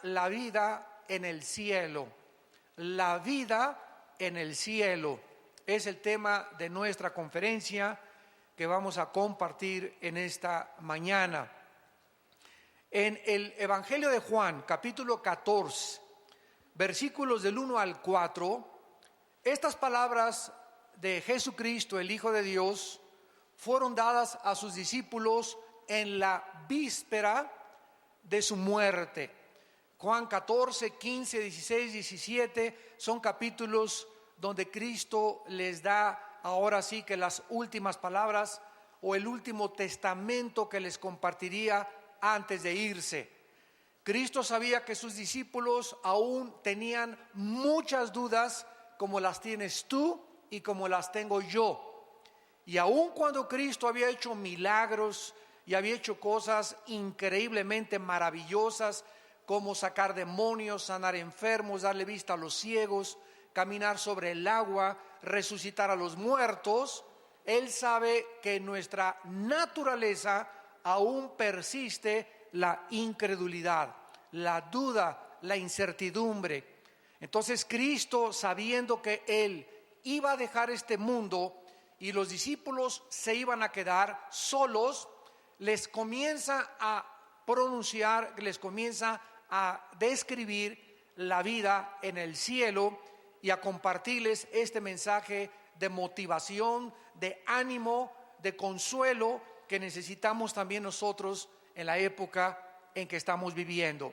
la vida en el cielo. La vida en el cielo es el tema de nuestra conferencia que vamos a compartir en esta mañana. En el Evangelio de Juan, capítulo 14, versículos del 1 al 4, estas palabras de Jesucristo, el Hijo de Dios, fueron dadas a sus discípulos en la víspera de su muerte. Juan 14, 15, 16, 17 son capítulos donde Cristo les da ahora sí que las últimas palabras o el último testamento que les compartiría antes de irse. Cristo sabía que sus discípulos aún tenían muchas dudas como las tienes tú y como las tengo yo. Y aun cuando Cristo había hecho milagros y había hecho cosas increíblemente maravillosas como sacar demonios, sanar enfermos, darle vista a los ciegos, caminar sobre el agua, resucitar a los muertos, Él sabe que en nuestra naturaleza aún persiste la incredulidad, la duda, la incertidumbre. Entonces Cristo, sabiendo que Él iba a dejar este mundo y los discípulos se iban a quedar solos, les comienza a pronunciar, les comienza a describir la vida en el cielo y a compartirles este mensaje de motivación, de ánimo, de consuelo que necesitamos también nosotros en la época en que estamos viviendo.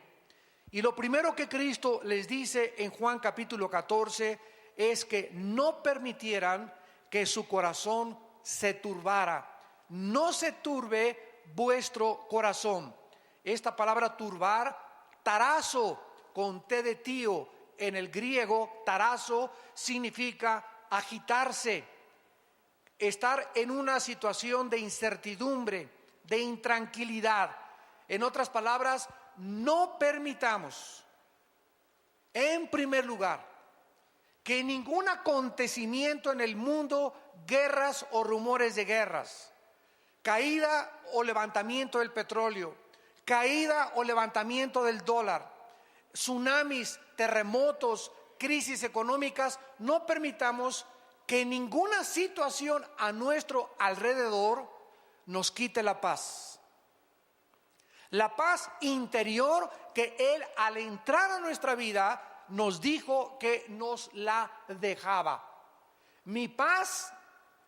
Y lo primero que Cristo les dice en Juan capítulo 14 es que no permitieran que su corazón se turbara. No se turbe vuestro corazón. Esta palabra turbar, tarazo, con T de tío, en el griego, tarazo significa agitarse, estar en una situación de incertidumbre, de intranquilidad. En otras palabras, no permitamos, en primer lugar, que ningún acontecimiento en el mundo, guerras o rumores de guerras, caída o levantamiento del petróleo, caída o levantamiento del dólar, tsunamis, terremotos, crisis económicas, no permitamos que ninguna situación a nuestro alrededor nos quite la paz. La paz interior que Él al entrar a nuestra vida nos dijo que nos la dejaba. Mi paz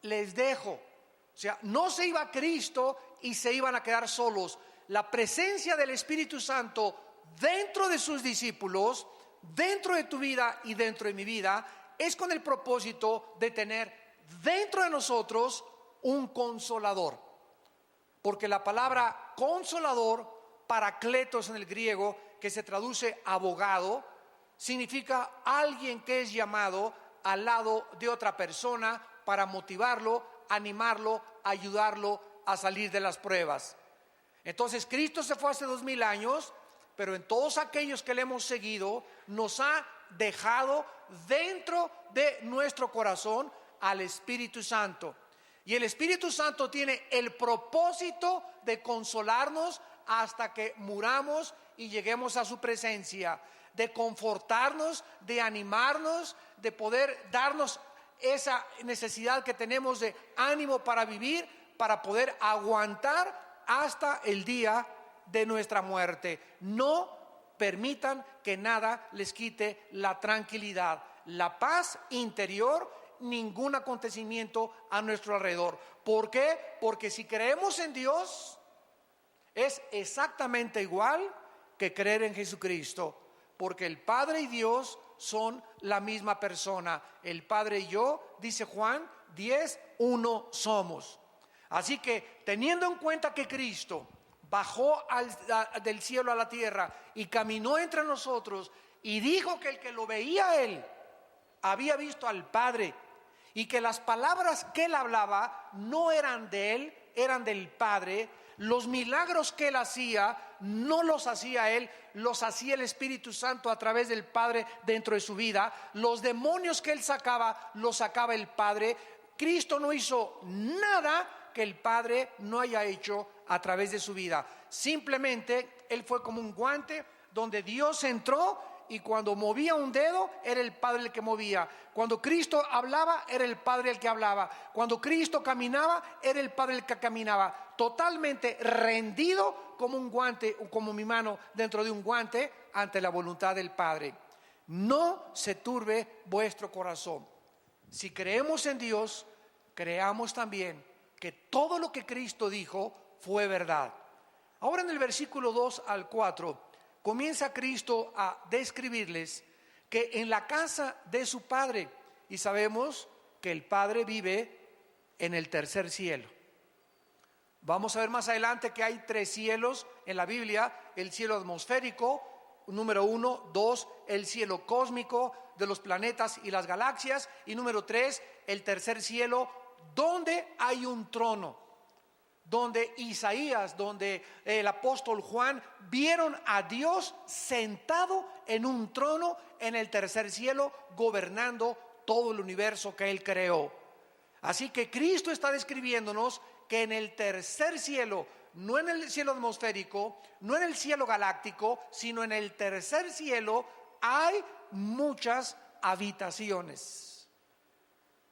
les dejo. O sea, no se iba Cristo y se iban a quedar solos. La presencia del Espíritu Santo dentro de sus discípulos, dentro de tu vida y dentro de mi vida, es con el propósito de tener dentro de nosotros un consolador. Porque la palabra consolador, paracletos en el griego, que se traduce abogado, significa alguien que es llamado al lado de otra persona para motivarlo, animarlo, ayudarlo a salir de las pruebas. Entonces Cristo se fue hace 2000 años, pero en todos aquellos que le hemos seguido nos ha dejado dentro de nuestro corazón al Espíritu Santo. Y el Espíritu Santo tiene el propósito de consolarnos hasta que muramos y lleguemos a su presencia, de confortarnos, de animarnos, de poder darnos esa necesidad que tenemos de ánimo para vivir, para poder aguantar hasta el día de nuestra muerte. No permitan que nada les quite la tranquilidad, la paz interior, ningún acontecimiento a nuestro alrededor. ¿Por qué? Porque si creemos en Dios, es exactamente igual que creer en Jesucristo, porque el Padre y Dios son la misma persona. El Padre y yo, dice Juan 10, uno somos. Así que teniendo en cuenta que Cristo bajó del cielo a la tierra y caminó entre nosotros y dijo que el que lo veía a Él había visto al Padre, y que las palabras que Él hablaba no eran de Él, eran del Padre. Los milagros que Él hacía no los hacía Él, los hacía el Espíritu Santo a través del Padre dentro de su vida. Los demonios que Él sacaba, los sacaba el Padre. Cristo no hizo nada que el Padre no haya hecho a través de su vida. Simplemente Él fue como un guante donde Dios entró y cuando movía un dedo era el Padre el que movía. Cuando Cristo hablaba era el Padre el que hablaba. Cuando Cristo caminaba era el Padre el que caminaba. Totalmente rendido como un guante, como mi mano dentro de un guante ante la voluntad del Padre. No se turbe vuestro corazón. Si creemos en Dios, creamos también que todo lo que Cristo dijo fue verdad. Ahora en el versículo 2 al 4 comienza Cristo a describirles que en la casa de su Padre, y sabemos que el Padre vive en el tercer cielo. Vamos a ver más adelante que hay 3 cielos en la Biblia: el cielo atmosférico, número 1, 2, el cielo cósmico de los planetas y las galaxias, y número 3, el tercer cielo, donde hay un trono, donde Isaías, donde el apóstol Juan vieron a Dios sentado en un trono en el tercer cielo, gobernando todo el universo que Él creó. Así que Cristo está describiéndonos que en el tercer cielo, no en el cielo atmosférico, no en el cielo galáctico, sino en el tercer cielo hay muchas habitaciones.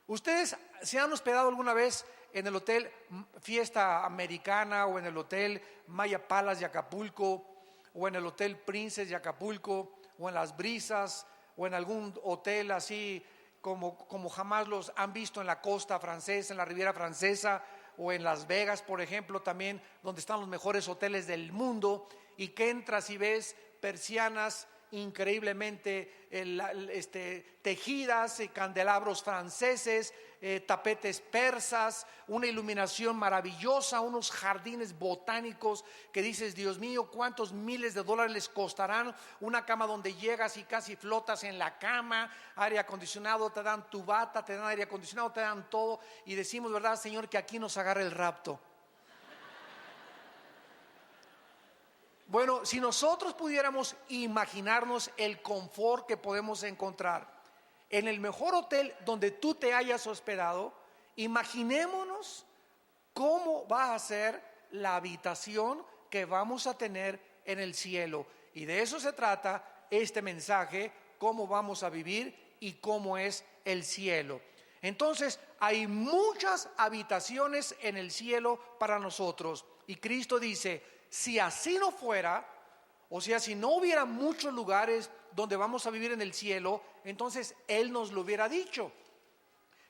¿Ustedes se han hospedado alguna vez en el hotel Fiesta Americana o en el hotel Maya Palace de Acapulco o en el hotel Princess de Acapulco o en Las Brisas o en algún hotel así como jamás los han visto en la costa francesa, en la Riviera Francesa, o en Las Vegas, por ejemplo, también, donde están los mejores hoteles del mundo, y que entras y ves persianas increíblemente tejidas, candelabros franceses, tapetes persas, una iluminación maravillosa, unos jardines botánicos que dices, Dios mío, cuántos miles de dólares les costarán, una cama donde llegas y casi flotas en la cama, aire acondicionado, te dan tu bata, te dan aire acondicionado, te dan todo, y decimos, ¿verdad, Señor, que aquí nos agarre el rapto? Bueno, si nosotros pudiéramos imaginarnos el confort que podemos encontrar en el mejor hotel donde tú te hayas hospedado, imaginémonos cómo va a ser la habitación que vamos a tener en el cielo. Y de eso se trata este mensaje, cómo vamos a vivir y cómo es el cielo. Entonces, hay muchas habitaciones en el cielo para nosotros. Y Cristo dice, si así no fuera, o sea, si no hubiera muchos lugares donde vamos a vivir en el cielo, entonces Él nos lo hubiera dicho.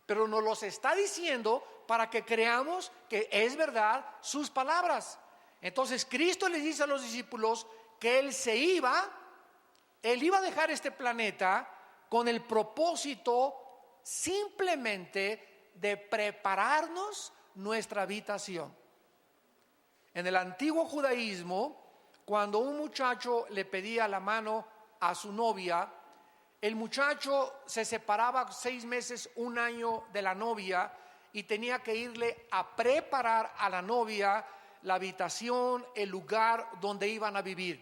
Pero nos los está diciendo para que creamos que es verdad sus palabras. Entonces Cristo les dice a los discípulos que Él iba a dejar este planeta con el propósito simplemente de prepararnos nuestra habitación. En el antiguo judaísmo, cuando un muchacho le pedía la mano a su novia, el muchacho se separaba 6 meses, 1 año de la novia y tenía que irle a preparar a la novia la habitación, el lugar donde iban a vivir,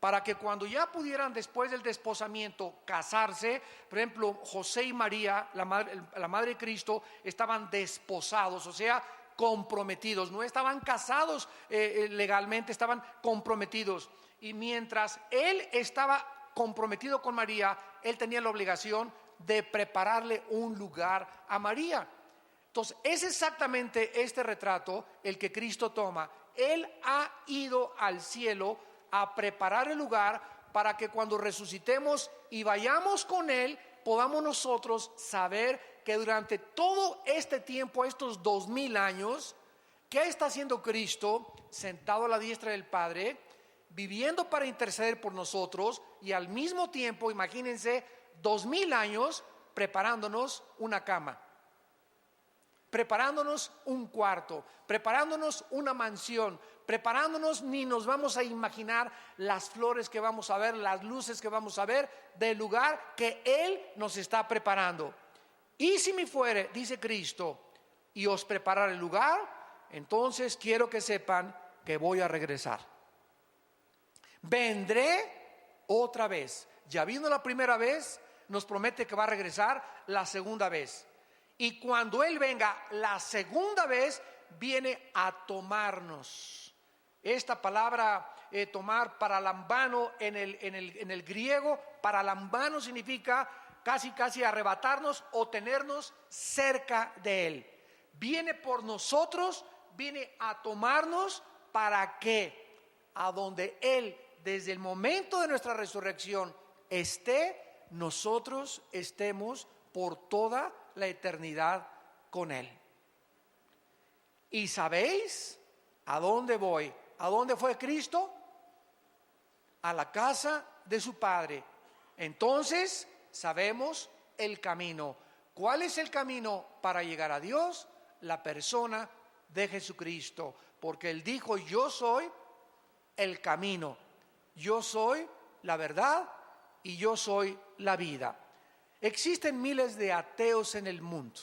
para que cuando ya pudieran después del desposamiento casarse, por ejemplo, José y María, la madre de Cristo, estaban desposados, o sea, comprometidos, no estaban casados legalmente, estaban comprometidos. Y mientras él estaba comprometido con María, él tenía la obligación de prepararle un lugar a María. Entonces, es exactamente este retrato el que Cristo toma. Él ha ido al cielo a preparar el lugar para que cuando resucitemos y vayamos con Él, podamos nosotros saber que durante todo este tiempo, estos 2000 años, ¿qué está haciendo Cristo? Sentado a la diestra del Padre, viviendo para interceder por nosotros, y al mismo tiempo, imagínense, 2000 años preparándonos una cama, preparándonos un cuarto, preparándonos una mansión, preparándonos, ni nos vamos a imaginar las flores que vamos a ver, las luces que vamos a ver del lugar que Él nos está preparando. Y si me fuere, dice Cristo, y os preparar el lugar, entonces quiero que sepan que voy a regresar. Vendré otra vez. Ya vino la primera vez, nos promete que va a regresar la segunda vez. Y cuando Él venga la segunda vez, viene a tomarnos. Esta palabra tomar paralambano en el griego. Paralambano significa casi arrebatarnos o tenernos cerca de Él. Viene por nosotros, viene a tomarnos para que a donde Él, desde el momento de nuestra resurrección, esté, nosotros estemos por toda la eternidad con Él. ¿Y sabéis a dónde voy? ¿A dónde fue Cristo? A la casa de su Padre. Entonces sabemos el camino. ¿Cuál es el camino para llegar a Dios? La persona de Jesucristo. Porque Él dijo: yo soy el camino, yo soy la verdad y yo soy la vida. Existen miles de ateos en el mundo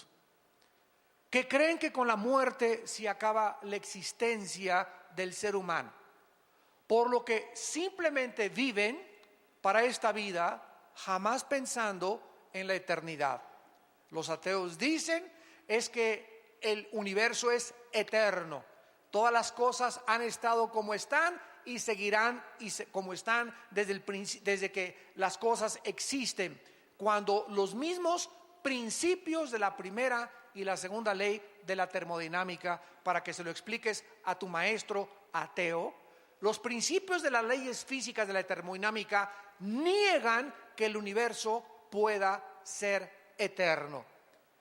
que creen que con la muerte se acaba la existencia del ser humano, por lo que simplemente viven para esta vida, jamás pensando en la eternidad. Los ateos dicen es que el universo es eterno, todas las cosas han estado como están y seguirán como están desde que las cosas existen, cuando los mismos principios de la primera y la segunda ley de la termodinámica, para que se lo expliques a tu maestro ateo, los principios de las leyes físicas de la termodinámica niegan que el universo pueda ser eterno.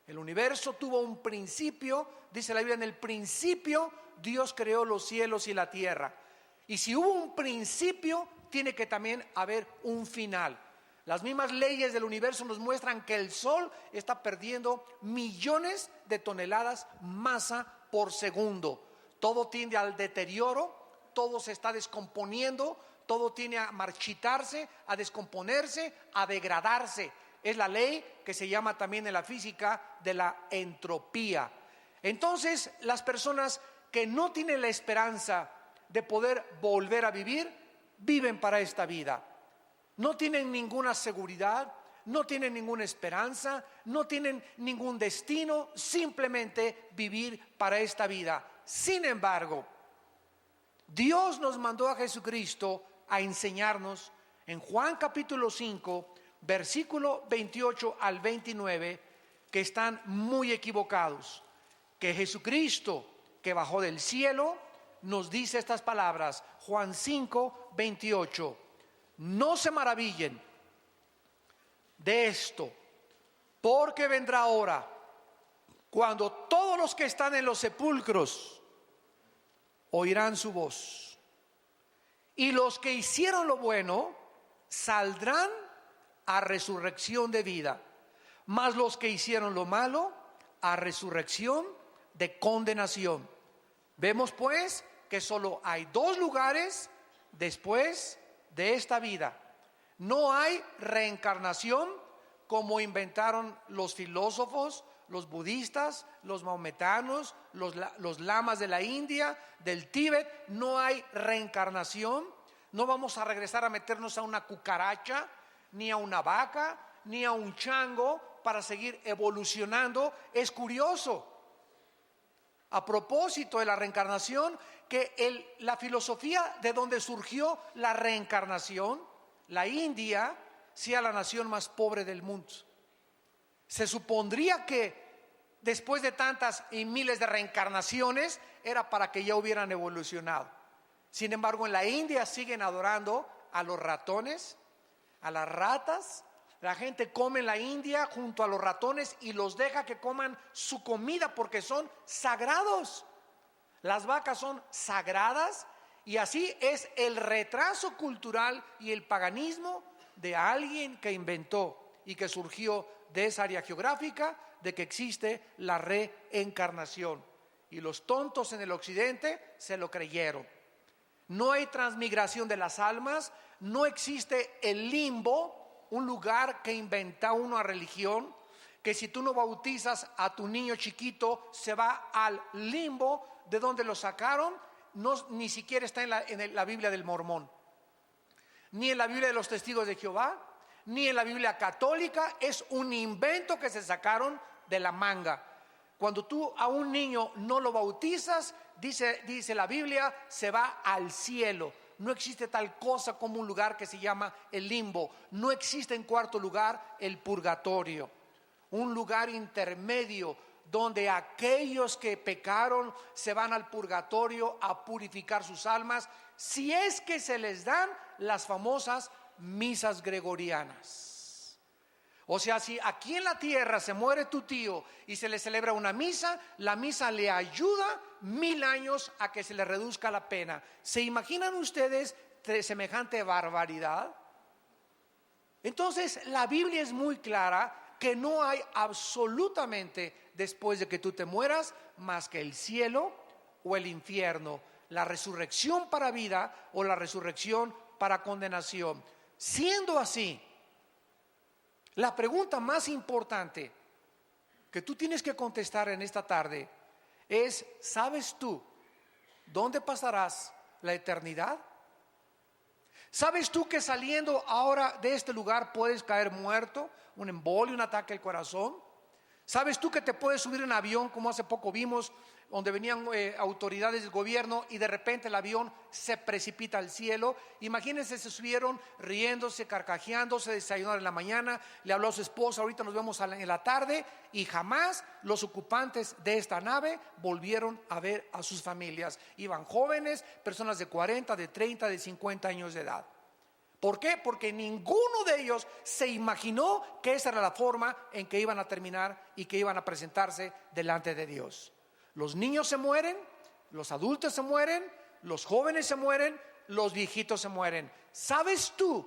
El universo tuvo un principio, dice la Biblia: en el principio Dios creó los cielos y la tierra. Y si hubo un principio, tiene que también haber un final. Las mismas leyes del universo nos muestran que el Sol está perdiendo millones de toneladas masa por segundo. Todo tiende al deterioro, todo se está descomponiendo, todo tiende a marchitarse, a descomponerse, a degradarse. Es la ley que se llama también en la física de la entropía. Entonces, las personas que no tienen la esperanza de poder volver a vivir, viven para esta vida. No tienen ninguna seguridad, no tienen ninguna esperanza, no tienen ningún destino, simplemente vivir para esta vida. Sin embargo, Dios nos mandó a Jesucristo a enseñarnos en Juan capítulo 5, versículo 28 al 29, que están muy equivocados. Que Jesucristo, que bajó del cielo, nos dice estas palabras. Juan 5, 28. No se maravillen de esto, porque vendrá hora cuando todos los que están en los sepulcros oirán su voz, y los que hicieron lo bueno saldrán a resurrección de vida, mas los que hicieron lo malo a resurrección de condenación. Vemos pues que solo hay dos lugares después de esta vida. No hay reencarnación como inventaron los filósofos, los budistas, los maometanos, los lamas de la India, del Tíbet. No hay reencarnación. No vamos a regresar a meternos a una cucaracha, ni a una vaca, ni a un chango para seguir evolucionando. Es curioso, a propósito de la reencarnación, que la filosofía de donde surgió la reencarnación, la India, sea la nación más pobre del mundo. Se supondría que después de tantas y miles de reencarnaciones era para que ya hubieran evolucionado. Sin embargo, en la India siguen adorando a los ratones, a las ratas. La gente come en la India junto a los ratones y los deja que coman su comida porque son sagrados. Las vacas son sagradas, y así es el retraso cultural y el paganismo de alguien que inventó y que surgió de esa área geográfica de que existe la reencarnación. Y los tontos en el occidente se lo creyeron. No hay transmigración de las almas, no existe el limbo, un lugar que inventa una religión, que si tú no bautizas a tu niño chiquito se va al limbo. ¿De dónde lo sacaron? No, ni siquiera está en la Biblia del Mormón, ni en la Biblia de los Testigos de Jehová, ni en la Biblia católica. Es un invento que se sacaron de la manga. Cuando tú a un niño no lo bautizas, dice la Biblia, se va al cielo. no existe tal cosa como un lugar que se llama el limbo. No existe en cuarto lugar el purgatorio, un lugar intermedio donde aquellos que pecaron se van al purgatorio a purificar sus almas, si es que se les dan las famosas misas gregorianas. O sea, si aquí en la tierra se muere tu tío y se le celebra una misa, la misa le ayuda 1000 años a que se le reduzca la pena. ¿Se imaginan ustedes de semejante barbaridad? Entonces la Biblia es muy clara que no hay absolutamente después de que tú te mueras más que el cielo o el infierno, la resurrección para vida o la resurrección para condenación. Siendo así, la pregunta más importante que tú tienes que contestar en esta tarde es: ¿sabes tú dónde pasarás la eternidad? ¿Sabes tú que saliendo ahora de este lugar puedes caer muerto, un embolio, un ataque al corazón? ¿Sabes tú que te puedes subir en avión, como hace poco vimos, donde venían autoridades del gobierno y de repente el avión se precipita al cielo? Imagínense, se subieron riéndose, carcajeándose, desayunaron en la mañana, le habló a su esposa: ahorita nos vemos en la tarde, y jamás los ocupantes de esta nave volvieron a ver a sus familias. Iban jóvenes, personas de 40, de 30, de 50 años de edad. ¿Por qué? Porque ninguno de ellos se imaginó que esa era la forma en que iban a terminar y que iban a presentarse delante de Dios. Los niños se mueren, los adultos se mueren, los jóvenes se mueren, los viejitos se mueren. ¿Sabes tú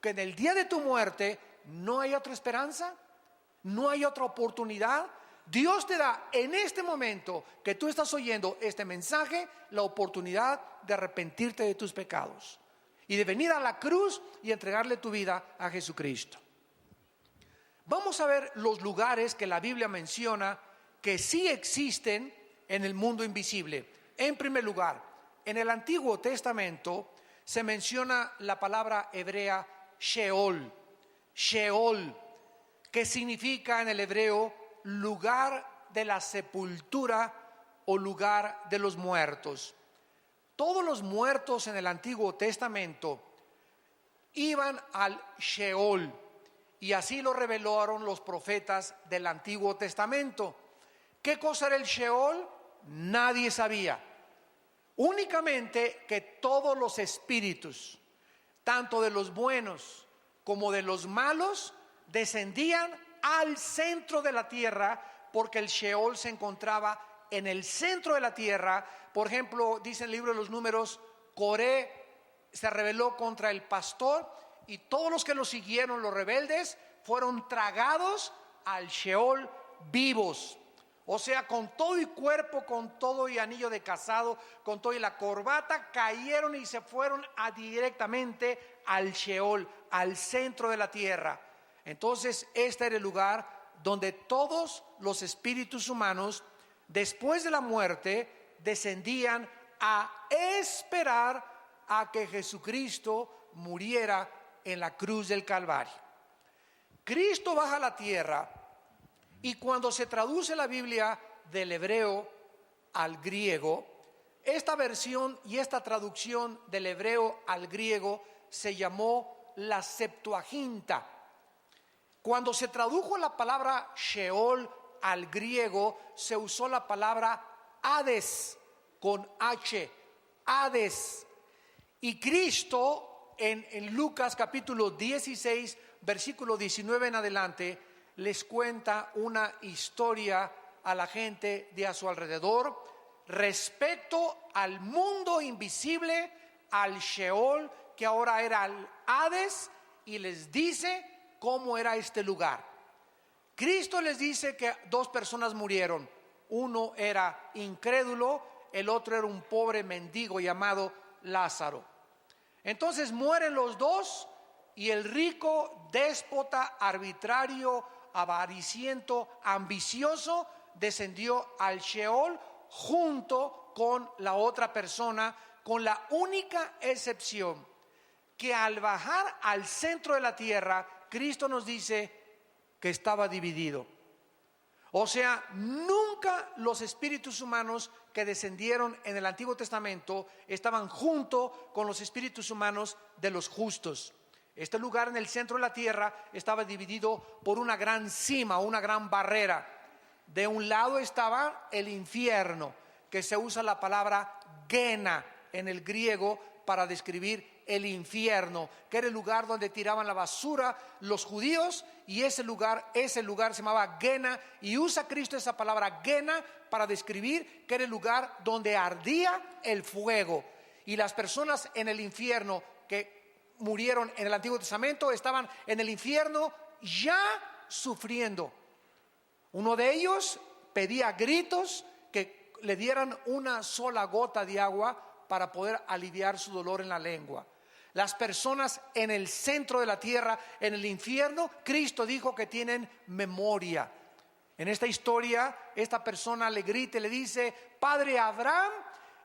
que en el día de tu muerte no hay otra esperanza? ¿No hay otra oportunidad? Dios te da en este momento que tú estás oyendo este mensaje la oportunidad de arrepentirte de tus pecados y de venir a la cruz y entregarle tu vida a Jesucristo. Vamos a ver los lugares que la Biblia menciona que sí existen en el mundo invisible. En primer lugar, en el Antiguo Testamento se menciona la palabra hebrea Sheol. Sheol, que significa en el hebreo lugar de la sepultura o lugar de los muertos. Todos los muertos en el Antiguo Testamento iban al Sheol, y así lo revelaron los profetas del Antiguo Testamento. ¿Qué cosa era el Sheol? Nadie sabía. Únicamente que todos los espíritus, tanto de los buenos como de los malos, descendían al centro de la tierra, porque el Sheol se encontraba en el centro de la tierra. Por ejemplo, dice el libro de los Números, Coré se rebeló contra el pastor y todos los que lo siguieron, los rebeldes, fueron tragados al Sheol vivos. O sea, con todo y cuerpo, con todo y anillo de casado, con todo y la corbata, cayeron y se fueron directamente al Sheol, al centro de la tierra. Entonces, este era el lugar donde todos los espíritus humanos, después de la muerte, descendían a esperar a que Jesucristo muriera en la cruz del Calvario. Cristo baja a la tierra, y cuando se traduce la Biblia del hebreo al griego, esta versión y esta traducción del hebreo al griego se llamó la Septuaginta. Cuando se tradujo la palabra Sheol al griego, se usó la palabra Hades con H, Hades. Y Cristo en Lucas capítulo 16, versículo 19 en adelante, les cuenta una historia a la gente de a su alrededor respecto al mundo invisible, al Sheol, que ahora era el Hades, y les dice cómo era este lugar. Cristo les dice que 2 personas murieron. Uno era incrédulo, el otro era un pobre mendigo llamado Lázaro. Entonces mueren los dos, y el rico, déspota, arbitrario, avariciento, ambicioso, descendió al Sheol junto con la otra persona, con la única excepción que al bajar al centro de la tierra, Cristo nos dice que estaba dividido. O sea, nunca los espíritus humanos que descendieron en el Antiguo Testamento estaban junto con los espíritus humanos de los justos. Este lugar en el centro de la tierra estaba dividido por una gran cima, una gran barrera. De un lado estaba el infierno, que se usa la palabra Gena en el griego para describir el infierno, que era el lugar donde tiraban la basura los judíos, y ese lugar se llamaba Gena, y usa Cristo esa palabra Gena para describir que era el lugar donde ardía el fuego. Y las personas en el infierno que murieron en el Antiguo Testamento estaban en el infierno ya sufriendo. Uno de ellos pedía a gritos que le dieran una sola gota de agua para poder aliviar su dolor en la lengua. Las personas en el centro de la tierra, en el infierno, Cristo dijo que tienen memoria. En esta historia, esta persona le grita y le dice: Padre Abraham,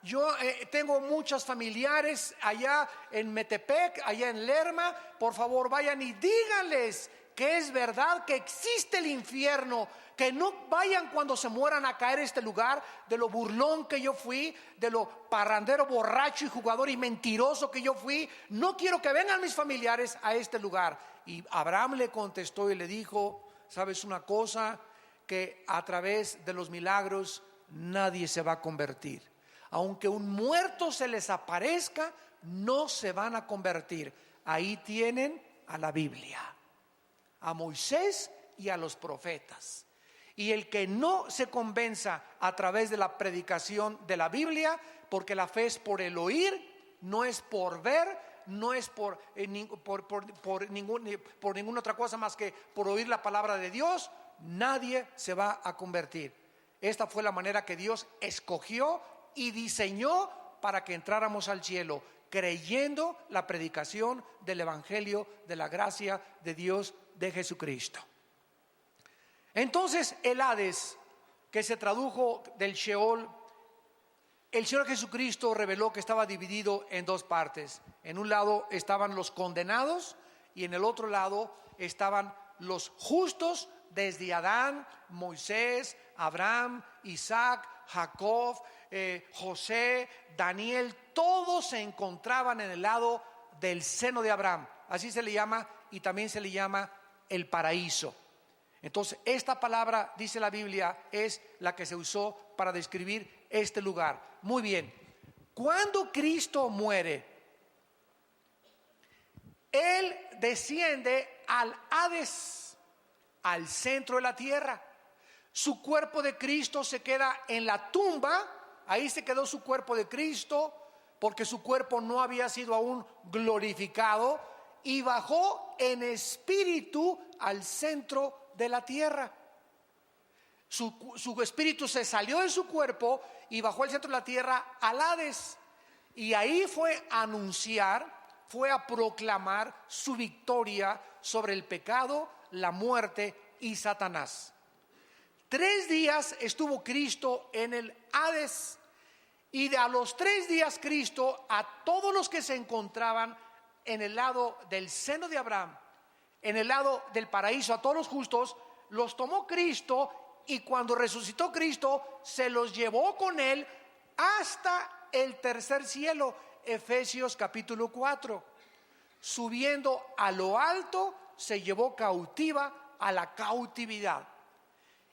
yo tengo muchos familiares allá en Metepec, allá en Lerma, por favor vayan y díganles que es verdad que existe el infierno, que no vayan cuando se mueran a caer a este lugar, de lo burlón que yo fui, de lo parrandero, borracho y jugador y mentiroso que yo fui. No quiero que vengan mis familiares a este lugar. Y Abraham le contestó y le dijo: ¿sabes una cosa? Que a través de los milagros nadie se va a convertir. Aunque un muerto se les aparezca, no se van a convertir. Ahí tienen a la Biblia, a Moisés y a los profetas. Y el que no se convenza a través de la predicación de la Biblia, porque la fe es por el oír, no es por ver, no es por ninguna otra cosa más que por oír la palabra de Dios, nadie se va a convertir. Esta fue la manera que Dios escogió y diseñó para que entráramos al cielo, creyendo la predicación del Evangelio de la gracia de Dios, de Jesucristo. Entonces el Hades, que se tradujo del Sheol, el Señor Jesucristo reveló que estaba dividido en dos partes. En un lado estaban los condenados y en el otro lado estaban los justos, desde Adán, Moisés, Abraham, Isaac, Jacob, José, Daniel. Todos se encontraban en el lado del seno de Abraham. Así se le llama, y también se le llama el paraíso. Entonces esta palabra, dice la Biblia, es la que se usó para describir este lugar. Muy bien, cuando Cristo muere, Él desciende al Hades, al centro de la tierra. Su cuerpo de Cristo se queda en la tumba. Ahí se quedó su cuerpo de Cristo, porque su cuerpo no había sido aún glorificado, y bajó en espíritu al centro de la tierra. Su espíritu se salió de su cuerpo y bajó al centro de la tierra, al Hades, y ahí fue a anunciar, fue a proclamar su victoria sobre el pecado, la muerte y Satanás. 3 días estuvo Cristo en el Hades, y a los 3 días Cristo, a todos los que se encontraban en el lado del seno de Abraham, en el lado del paraíso, a todos los justos, los tomó Cristo, y cuando resucitó Cristo, se los llevó con Él hasta el tercer cielo. Efesios capítulo 4. Subiendo a lo alto, se llevó cautiva a la cautividad,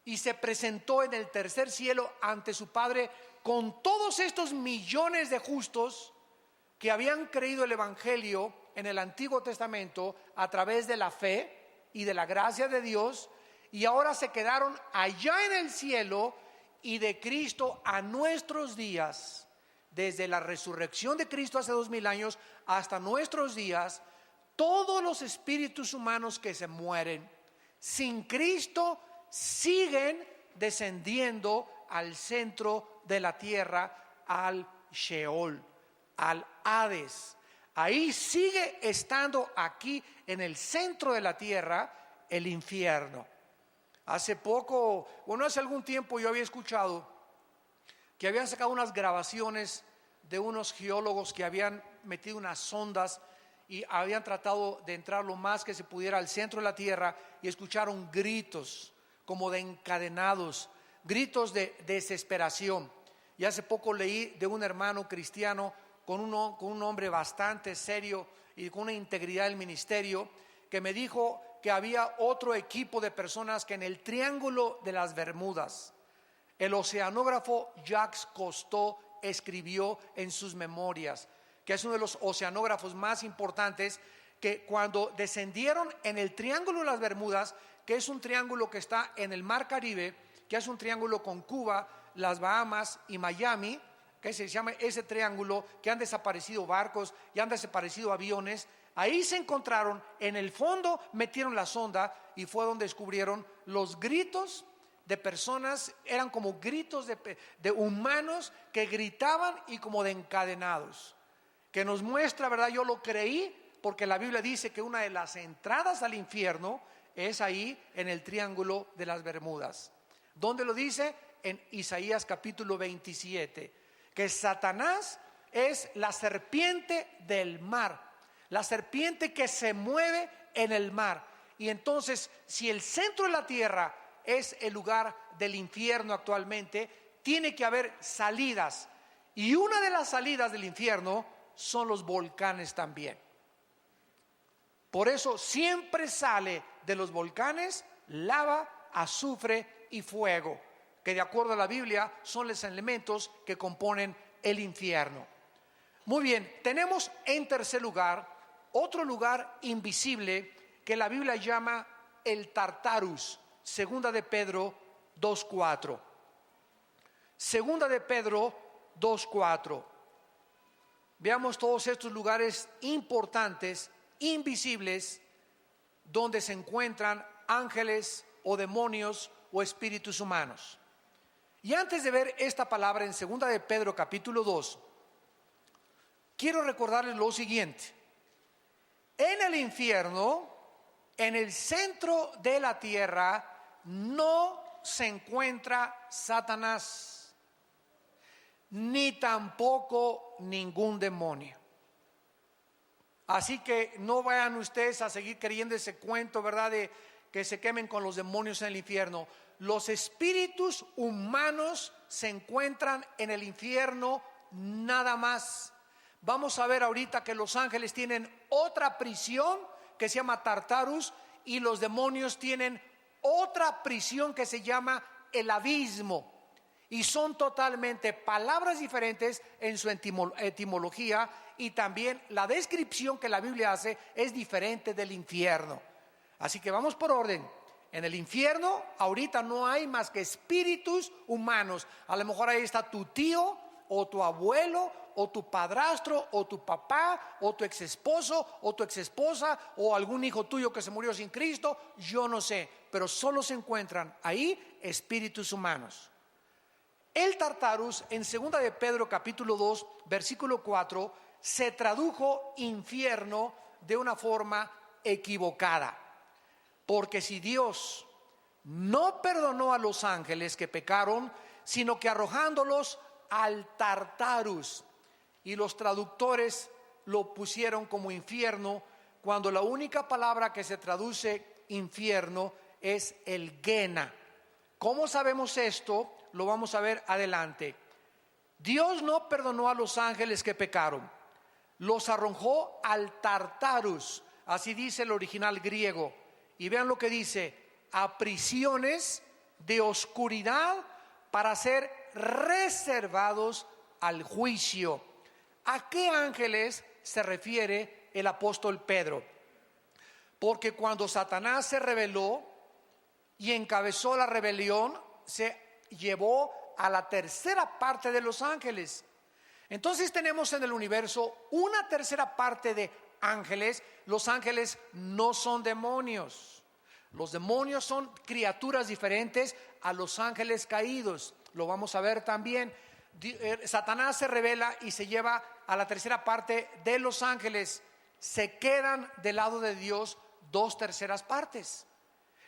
y se presentó en el tercer cielo ante su Padre con todos estos millones de justos que habían creído el Evangelio en el Antiguo Testamento a través de la fe y de la gracia de Dios, y ahora se quedaron allá en el cielo. Y de Cristo a nuestros días, desde la resurrección de Cristo hace 2000 años hasta nuestros días, todos los espíritus humanos que se mueren sin Cristo siguen descendiendo al centro de la tierra, al Sheol, al Hades. Ahí sigue estando, aquí en el centro de la tierra, el infierno. Hace algún tiempo yo había escuchado que habían sacado unas grabaciones de unos geólogos que habían metido unas sondas y habían tratado de entrar lo más que se pudiera al centro de la tierra, y escucharon gritos como de encadenados, gritos de desesperación. Y hace poco leí de un hermano cristiano con un hombre bastante serio y con una integridad del ministerio, que me dijo que había otro equipo de personas que en el Triángulo de las Bermudas, el oceanógrafo Jacques Cousteau escribió en sus memorias, que es uno de los oceanógrafos más importantes, que cuando descendieron en el Triángulo de las Bermudas, que es un triángulo que está en el Mar Caribe, que es un triángulo con Cuba, las Bahamas y Miami, que se llama ese triángulo, que han desaparecido barcos y han desaparecido aviones. Ahí se encontraron, en el fondo metieron la sonda y fue donde descubrieron los gritos de personas, eran como gritos de humanos que gritaban y como de encadenados, que nos muestra, ¿verdad? Yo lo creí porque la Biblia dice que una de las entradas al infierno es ahí en el Triángulo de las Bermudas. ¿Dónde lo dice? En Isaías capítulo 27, que Satanás es la serpiente del mar, la serpiente que se mueve en el mar. Y entonces, si el centro de la tierra es el lugar del infierno actualmente, tiene que haber salidas, y una de las salidas del infierno son los volcanes también. Por eso siempre sale de los volcanes lava, azufre y fuego, que de acuerdo a la Biblia son los elementos que componen el infierno. Muy bien, tenemos en tercer lugar otro lugar invisible que la Biblia llama el Tartarus. Segunda de Pedro 2:4. Segunda de Pedro 2:4. Veamos todos estos lugares importantes, invisibles, donde se encuentran ángeles o demonios o espíritus humanos. Y antes de ver esta palabra en segunda de Pedro capítulo 2, quiero recordarles lo siguiente. En el infierno, en el centro de la tierra, no se encuentra Satanás, ni tampoco ningún demonio. Así que no vayan ustedes a seguir creyendo ese cuento, ¿verdad?, de que se quemen con los demonios en el infierno. Los espíritus humanos se encuentran en el infierno nada más. Vamos a ver ahorita que los ángeles tienen otra prisión que se llama Tartarus, y los demonios tienen otra prisión que se llama el abismo. Y son totalmente palabras diferentes en su etimología, y también la descripción que la Biblia hace es diferente del infierno. Así que vamos por orden. En el infierno ahorita no hay más que espíritus humanos. A lo mejor ahí está tu tío o tu abuelo o tu padrastro o tu papá o tu exesposo o tu exesposa o algún hijo tuyo que se murió sin Cristo, yo no sé, pero solo se encuentran ahí espíritus humanos. El Tartarus en segunda de Pedro capítulo 2 versículo 4 se tradujo infierno de una forma equivocada, porque si Dios no perdonó a los ángeles que pecaron, sino que arrojándolos al Tartarus, y los traductores lo pusieron como infierno, cuando la única palabra que se traduce infierno es el Gena. ¿Cómo sabemos esto? Lo vamos a ver adelante. Dios no perdonó a los ángeles que pecaron, los arrojó al Tartarus, así dice el original griego. Y vean lo que dice: a prisiones de oscuridad para ser reservados al juicio. ¿A qué ángeles se refiere el apóstol Pedro? Porque cuando Satanás se rebeló y encabezó la rebelión, se llevó a la tercera parte de los ángeles. Entonces tenemos en el universo una tercera parte de ángeles. Los ángeles no son demonios. Los demonios son criaturas diferentes a los ángeles caídos. Lo vamos a ver también. Satanás se rebela y se lleva a la tercera parte de los ángeles. Se quedan del lado de Dios 2/3 partes.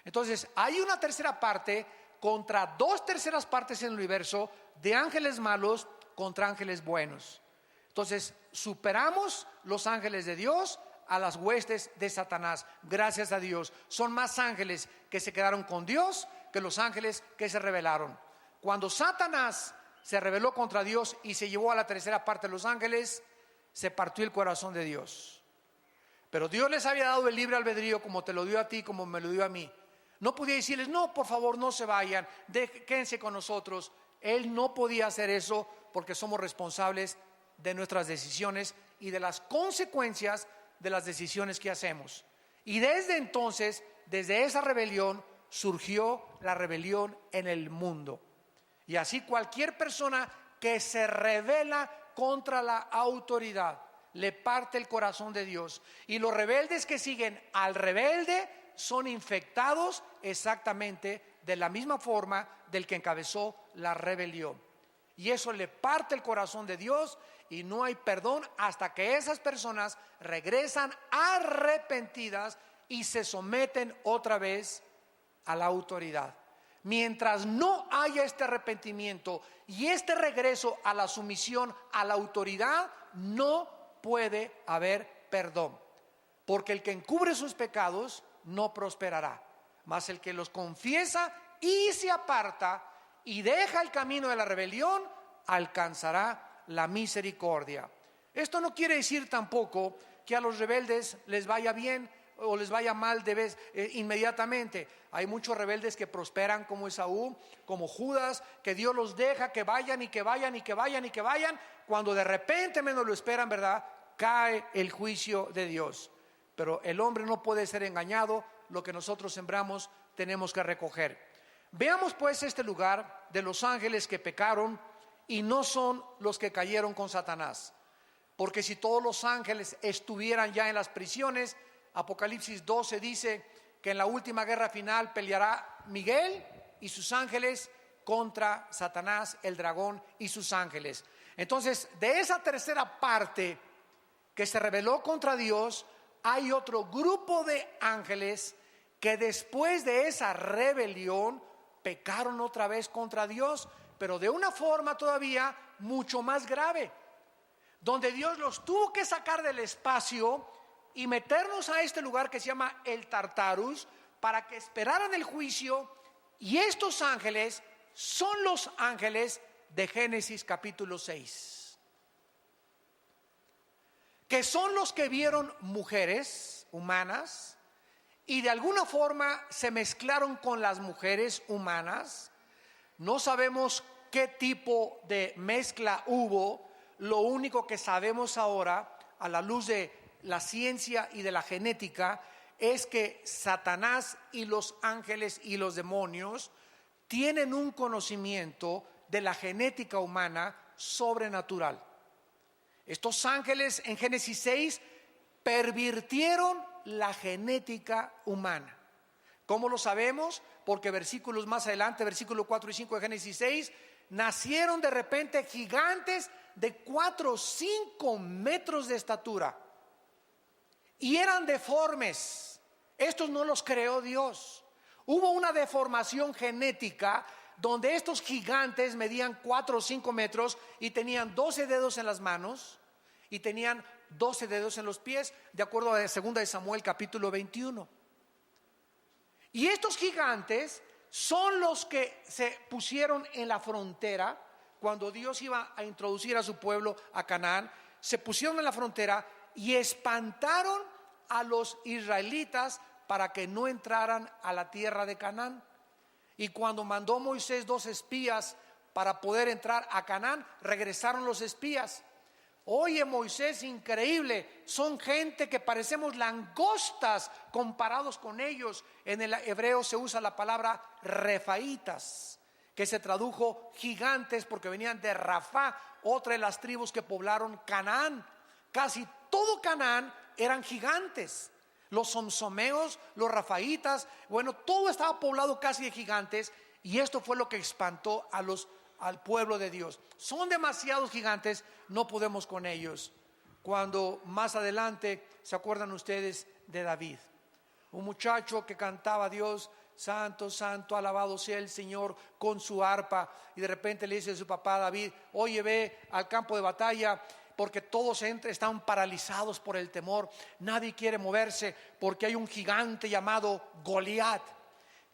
Entonces hay una tercera parte contra 2/3 partes en el universo, de ángeles malos contra ángeles buenos. Entonces superamos los ángeles de Dios a las huestes de Satanás. Gracias a Dios, son más ángeles que se quedaron con Dios que los ángeles que se rebelaron. Cuando Satanás se rebeló contra Dios y se llevó a la tercera parte de los ángeles, se partió el corazón de Dios. Pero Dios les había dado el libre albedrío, como te lo dio a ti, como me lo dio a mí. No podía decirles, no, por favor, no se vayan, quédense con nosotros. Él no podía hacer eso porque somos responsables de nuestras decisiones y de las consecuencias de las decisiones que hacemos. Y desde entonces, desde esa rebelión, surgió la rebelión en el mundo. Y así cualquier persona que se rebela contra la autoridad le parte el corazón de Dios. Y los rebeldes que siguen al rebelde son infectados exactamente de la misma forma del que encabezó la rebelión. Y eso le parte el corazón de Dios y no hay perdón hasta que esas personas regresan arrepentidas y se someten otra vez a la autoridad. Mientras no haya este arrepentimiento y este regreso a la sumisión a la autoridad, no puede haber perdón, porque el que encubre sus pecados no prosperará, mas el que los confiesa y se aparta y deja el camino de la rebelión alcanzará la misericordia. Esto no quiere decir tampoco que a los rebeldes les vaya bien o les vaya mal inmediatamente. Hay muchos rebeldes que prosperan, como Esaú, como Judas, que Dios los deja que vayan y que vayan y que vayan y que vayan. Cuando de repente menos lo esperan, ¿verdad?, cae el juicio de Dios. Pero el hombre no puede ser engañado. Lo que nosotros sembramos tenemos que recoger. Veamos pues este lugar de los ángeles que pecaron y no son los que cayeron con Satanás. Porque si todos los ángeles estuvieran ya en las prisiones, Apocalipsis 12 dice que en la última guerra final peleará Miguel y sus ángeles contra Satanás, el dragón y sus ángeles. Entonces, de esa tercera parte que se rebeló contra Dios, hay otro grupo de ángeles que después de esa rebelión pecaron otra vez contra Dios, pero de una forma todavía mucho más grave, donde Dios los tuvo que sacar del espacio y meternos a este lugar que se llama el Tartarus para que esperaran el juicio. Y estos ángeles son los ángeles de Génesis capítulo 6, que son los que vieron mujeres humanas y de alguna forma se mezclaron con las mujeres humanas. No sabemos qué tipo de mezcla hubo. Lo único que sabemos ahora, a la luz de la ciencia y de la genética, es que Satanás y los ángeles y los demonios tienen un conocimiento de la genética humana sobrenatural. Estos ángeles en Génesis 6 pervirtieron la genética humana. ¿Cómo lo sabemos? Porque versículos más adelante, versículo 4 y 5 de Génesis 6, nacieron de repente gigantes de 4 o 5 metros de estatura y eran deformes. Estos no los creó Dios. Hubo una deformación genética donde estos gigantes medían 4 o 5 metros y tenían 12 dedos en las manos y tenían 12 dedos en los pies, de acuerdo a 2 de Samuel capítulo 21. Y estos gigantes son los que se pusieron en la frontera cuando Dios iba a introducir a su pueblo a Canaán. Se pusieron en la frontera y espantaron a los israelitas para que no entraran a la tierra de Canaán. Y cuando mandó Moisés 2 espías para poder entrar a Canaán, regresaron los espías. Oye, Moisés, increíble, son gente que parecemos langostas comparados con ellos. En el hebreo se usa la palabra refaitas, que se tradujo gigantes porque venían de Rafá, otra de las tribus que poblaron Canaán. Casi todo Canaán eran gigantes. Los somsomeos, los rafaitas, bueno, todo estaba poblado casi de gigantes, y esto fue lo que espantó al pueblo de Dios. Son demasiados gigantes, no podemos con ellos. Cuando más adelante, ¿se acuerdan ustedes de David? Un muchacho que cantaba a Dios, santo, santo, alabado sea el Señor, con su arpa, y de repente le dice a su papá David: oye, ve al campo de batalla, porque todos están paralizados por el temor, nadie quiere moverse porque hay un gigante llamado Goliat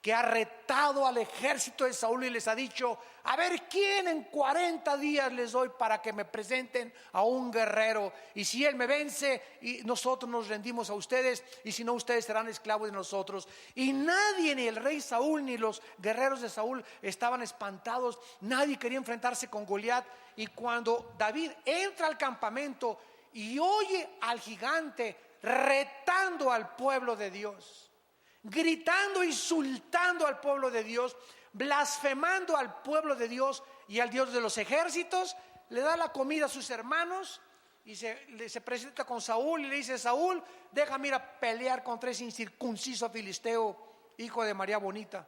que ha retado al ejército de Saúl y les ha dicho: a ver, ¿quién en 40 días les doy para que me presenten a un guerrero? Y si él me vence, y nosotros nos rendimos a ustedes, y si no, ustedes serán esclavos de nosotros. Y nadie, ni el rey Saúl ni los guerreros de Saúl, estaban espantados. Nadie quería enfrentarse con Goliat. Y cuando David entra al campamento y oye al gigante retando al pueblo de Dios, gritando, insultando al pueblo de Dios, blasfemando al pueblo de Dios y al Dios de los ejércitos, le da la comida a sus hermanos y se presenta con Saúl y le dice: Saúl, déjame ir a pelear contra ese incircunciso filisteo, hijo de María Bonita,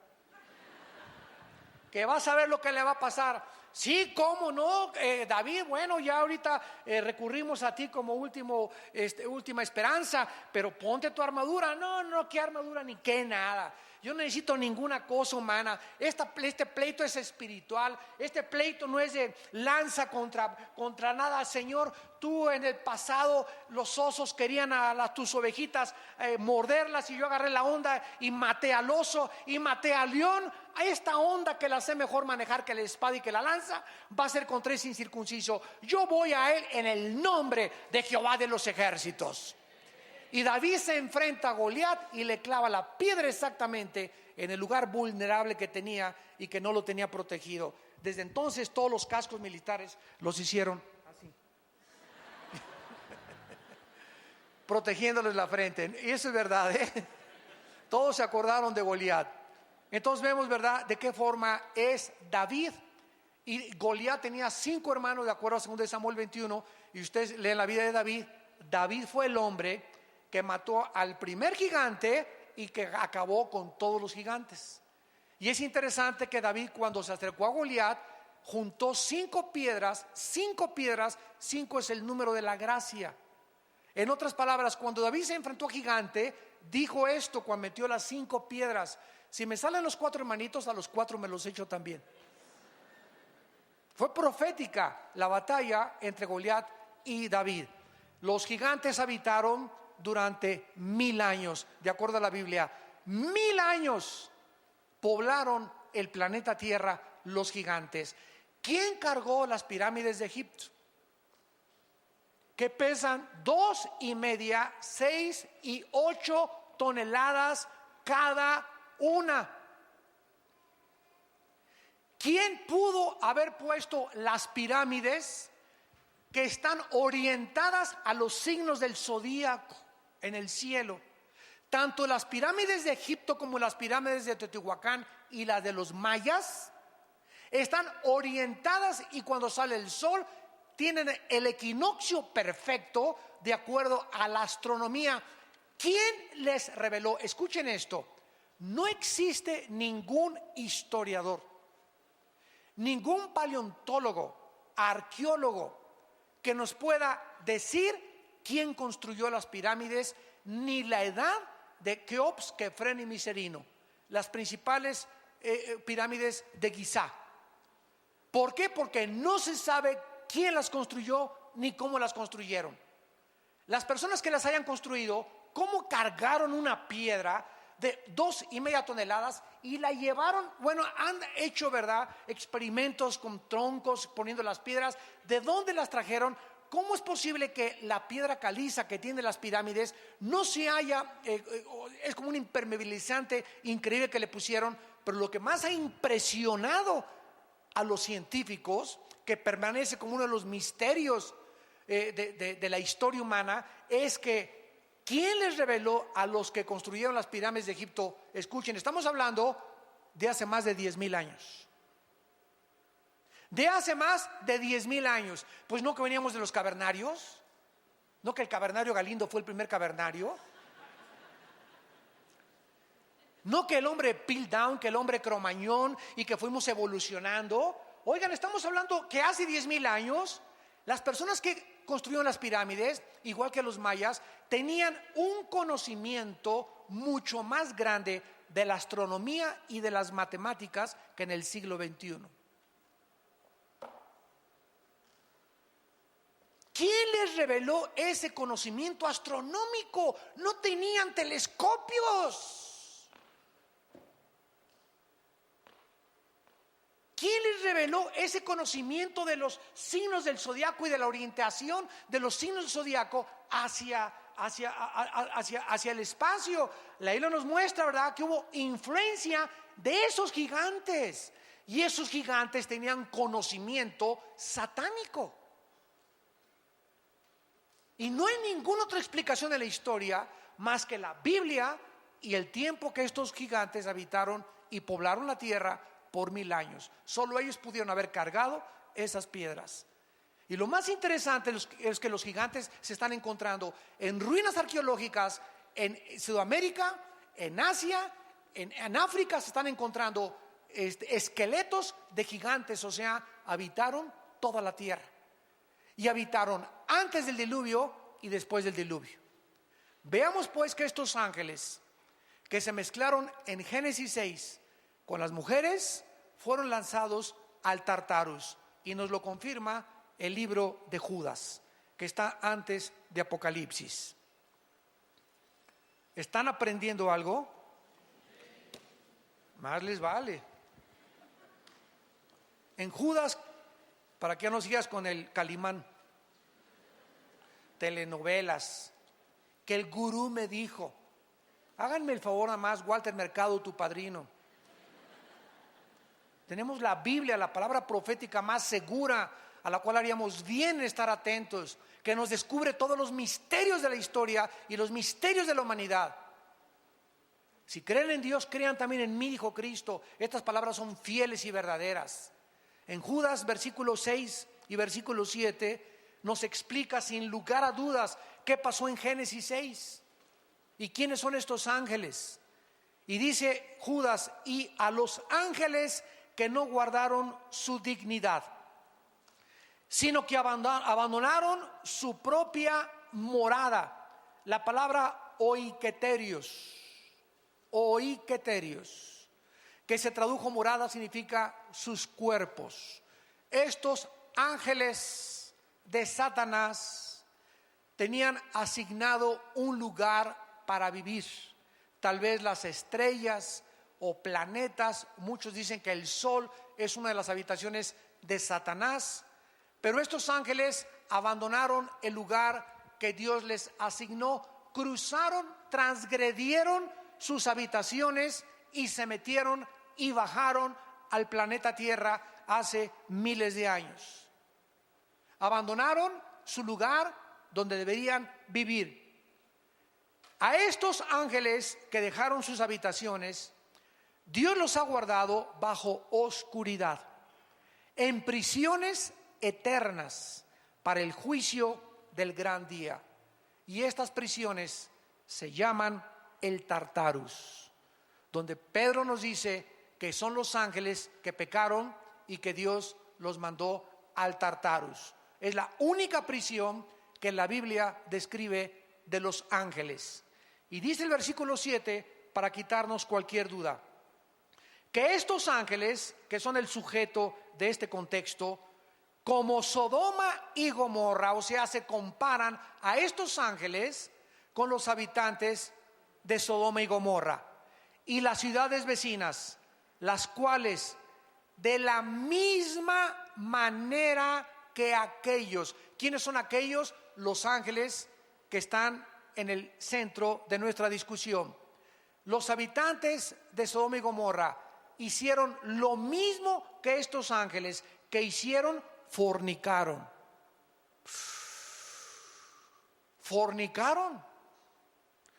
que vas a ver lo que le va a pasar. Sí, cómo no, David, bueno, ya ahorita recurrimos a ti como última esperanza, pero ponte tu armadura. No, qué armadura ni qué nada. Yo no necesito ninguna cosa humana. Este pleito es espiritual. Este pleito no es de lanza contra nada. Señor, tú en el pasado los osos querían a tus ovejitas morderlas, y yo agarré la onda y maté al oso y maté al león. A esta onda, que la sé mejor manejar que la espada y que la lanza, va a ser contra ese incircunciso. Yo voy a él en el nombre de Jehová de los ejércitos. Y David se enfrenta a Goliat y le clava la piedra exactamente en el lugar vulnerable que tenía y que no lo tenía protegido. Desde entonces todos los cascos militares los hicieron así, protegiéndoles la frente. Y eso es verdad, ¿eh? Todos se acordaron de Goliat. Entonces vemos, ¿verdad?, de qué forma es David. Y Goliat tenía 5 hermanos, de acuerdo a 2 Samuel 21. Y ustedes leen la vida de David. David fue el hombre que mató al primer gigante y que acabó con todos los gigantes. Y es interesante que David, cuando se acercó a Goliat, juntó 5 piedras. 5 es el número de la gracia. En otras palabras, cuando David se enfrentó a gigante, dijo esto cuando metió las 5 piedras: si me salen los 4 hermanitos, a los 4 me los echo también. Fue profética la batalla entre Goliat y David. Los gigantes habitaron durante 1000 años, de acuerdo a la Biblia. 1000 años poblaron el planeta Tierra los gigantes. ¿Quién cargó las pirámides de Egipto? Que pesan 2,5, 6 y 8 toneladas cada una. ¿Quién pudo haber puesto las pirámides que están orientadas a los signos del zodíaco en el cielo? Tanto las pirámides de Egipto como las pirámides de Teotihuacán y las de los mayas están orientadas, y cuando sale el sol tienen el equinoccio perfecto de acuerdo a la astronomía. ¿Quién les reveló? Escuchen esto: no existe ningún historiador, ningún paleontólogo, arqueólogo que nos pueda decir quién construyó las pirámides, ni la edad de Keops, Kefren y Miserino, las principales pirámides de Gizá. ¿Por qué? Porque no se sabe quién las construyó ni cómo las construyeron. Las personas que las hayan construido, ¿cómo cargaron una piedra de 2,5 toneladas y la llevaron? Bueno, han hecho, ¿verdad?, experimentos con troncos poniendo las piedras. ¿De dónde las trajeron? ¿Cómo es posible que la piedra caliza que tiene las pirámides no se haya, es como un impermeabilizante increíble que le pusieron? Pero lo que más ha impresionado a los científicos, que permanece como uno de los misterios de la historia humana, es que ¿quién les reveló a los que construyeron las pirámides de Egipto? Escuchen, estamos hablando de hace más de 10,000 años. De hace más de 10,000 años. Pues no que veníamos de los cavernarios, no que el cavernario Galindo fue el primer cavernario, no que el hombre Piltdown, que el hombre Cromañón, y que fuimos evolucionando. Oigan, estamos hablando que hace 10,000 años las personas que construyeron las pirámides, igual que los mayas, tenían un conocimiento mucho más grande de la astronomía y de las matemáticas que en el siglo XXI. ¿Quién les reveló ese conocimiento astronómico? No tenían telescopios. ¿Quién les reveló ese conocimiento de los signos del zodiaco y de la orientación de los signos del zodiaco hacia el espacio? La Biblia nos muestra, ¿verdad?, que hubo influencia de esos gigantes, y esos gigantes tenían conocimiento satánico. Y no hay ninguna otra explicación de la historia más que la Biblia y el tiempo que estos gigantes habitaron y poblaron la tierra por 1000 años. Solo ellos pudieron haber cargado esas piedras. Y lo más interesante es que los gigantes se están encontrando en ruinas arqueológicas en Sudamérica, en Asia, en África. Se están encontrando esqueletos de gigantes, o sea, habitaron toda la tierra. Y habitaron antes del diluvio y después del diluvio. Veamos pues que estos ángeles que se mezclaron en Génesis 6 con las mujeres fueron lanzados al Tartarus, y nos lo confirma el libro de Judas, que está antes de Apocalipsis. ¿Están aprendiendo algo? Más les vale. En Judas, para que no sigas con el Calimán, telenovelas, que el gurú me dijo. Háganme el favor nada más, Walter Mercado, tu padrino. Tenemos la Biblia, la palabra profética más segura, a la cual haríamos bien en estar atentos, que nos descubre todos los misterios de la historia y los misterios de la humanidad. Si creen en Dios, crean también en mí, dijo Cristo. Estas palabras son fieles y verdaderas. En Judas, versículo 6 y versículo 7, nos explica sin lugar a dudas qué pasó en Génesis 6 y quiénes son estos ángeles. Y dice Judas: y a los ángeles que no guardaron su dignidad, sino que abandonaron su propia morada. La palabra oiketerios, que se tradujo morada, significa sus cuerpos. Estos ángeles de Satanás tenían asignado un lugar para vivir. Tal vez las estrellas o planetas. Muchos dicen que el sol es una de las habitaciones de Satanás. Pero estos ángeles abandonaron el lugar que Dios les asignó, cruzaron, transgredieron sus habitaciones y se metieron y bajaron al planeta Tierra hace miles de años. Abandonaron su lugar donde deberían vivir. A estos ángeles que dejaron sus habitaciones, Dios los ha guardado bajo oscuridad, en prisiones eternas para el juicio del gran día. Y estas prisiones se llaman el Tartarus, donde Pedro nos dice que son los ángeles que pecaron y que Dios los mandó al Tartarus. Es la única prisión que la Biblia describe de los ángeles. Y dice el versículo 7, para quitarnos cualquier duda, que estos ángeles, que son el sujeto de este contexto, como Sodoma y Gomorra, o sea, se comparan a estos ángeles con los habitantes de Sodoma y Gomorra y las ciudades vecinas, las cuales de la misma manera que aquellos. ¿Quiénes son aquellos? Los ángeles que están en el centro de nuestra discusión. Los habitantes de Sodoma y Gomorra hicieron lo mismo que estos ángeles, que hicieron: fornicaron. Fornicaron.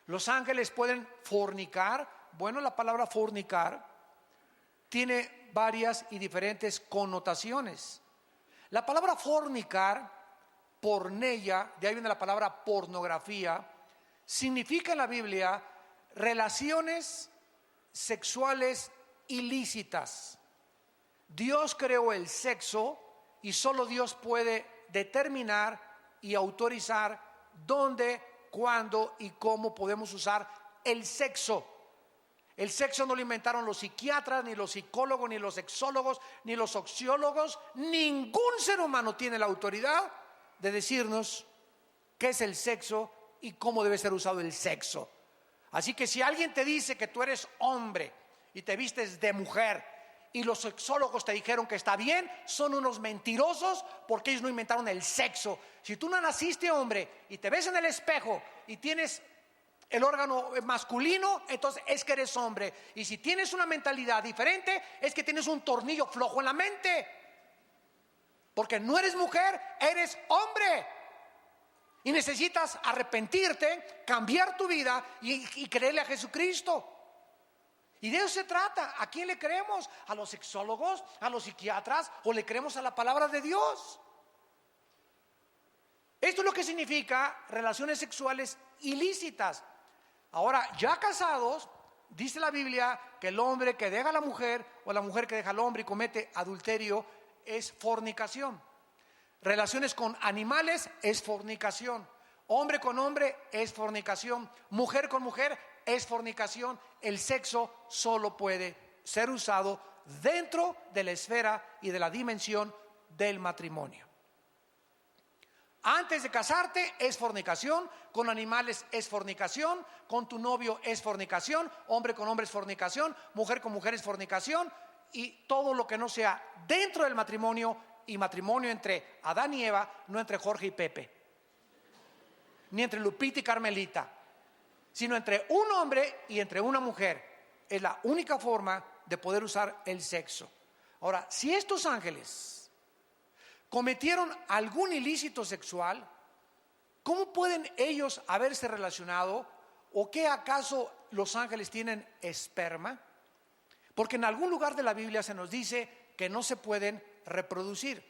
Los ángeles pueden fornicar. Bueno, la palabra fornicar tiene varias y diferentes connotaciones. La palabra fornicar, porneia, de ahí viene la palabra pornografía, significa en la Biblia relaciones sexuales ilícitas. Dios creó el sexo y solo Dios puede determinar y autorizar dónde, cuándo y cómo podemos usar el sexo. El sexo no lo inventaron los psiquiatras, ni los psicólogos, ni los sexólogos, ni los sociólogos. Ningún ser humano tiene la autoridad de decirnos qué es el sexo y cómo debe ser usado el sexo. Así que si alguien te dice que tú eres hombre y te vistes de mujer y los sexólogos te dijeron que está bien, son unos mentirosos porque ellos no inventaron el sexo. Si tú no naciste hombre y te ves en el espejo y tienes el órgano masculino, entonces es que eres hombre. Y si tienes una mentalidad diferente, es que tienes un tornillo flojo en la mente. Porque no eres mujer, eres hombre. Y necesitas arrepentirte, cambiar tu vida y creerle a Jesucristo. Y de eso se trata. ¿A quién le creemos? ¿A los sexólogos? ¿A los psiquiatras? ¿O le creemos a la palabra de Dios? Esto es lo que significa relaciones sexuales ilícitas. Ahora, ya casados, dice la Biblia que el hombre que deja a la mujer o la mujer que deja al hombre y comete adulterio es fornicación. Relaciones con animales es fornicación. Hombre con hombre es fornicación. Mujer con mujer es fornicación. El sexo solo puede ser usado dentro de la esfera y de la dimensión del matrimonio. Antes de casarte es fornicación, con animales es fornicación, con tu novio es fornicación, hombre con hombre es fornicación, mujer con mujer es fornicación, y todo lo que no sea dentro del matrimonio, y matrimonio entre Adán y Eva, no entre Jorge y Pepe, ni entre Lupita y Carmelita, sino entre un hombre y entre una mujer. Es la única forma de poder usar el sexo. Ahora, si estos ángeles cometieron algún ilícito sexual, ¿cómo pueden ellos haberse relacionado? ¿O qué acaso los ángeles tienen esperma? Porque en algún lugar de la Biblia se nos dice que no se pueden reproducir.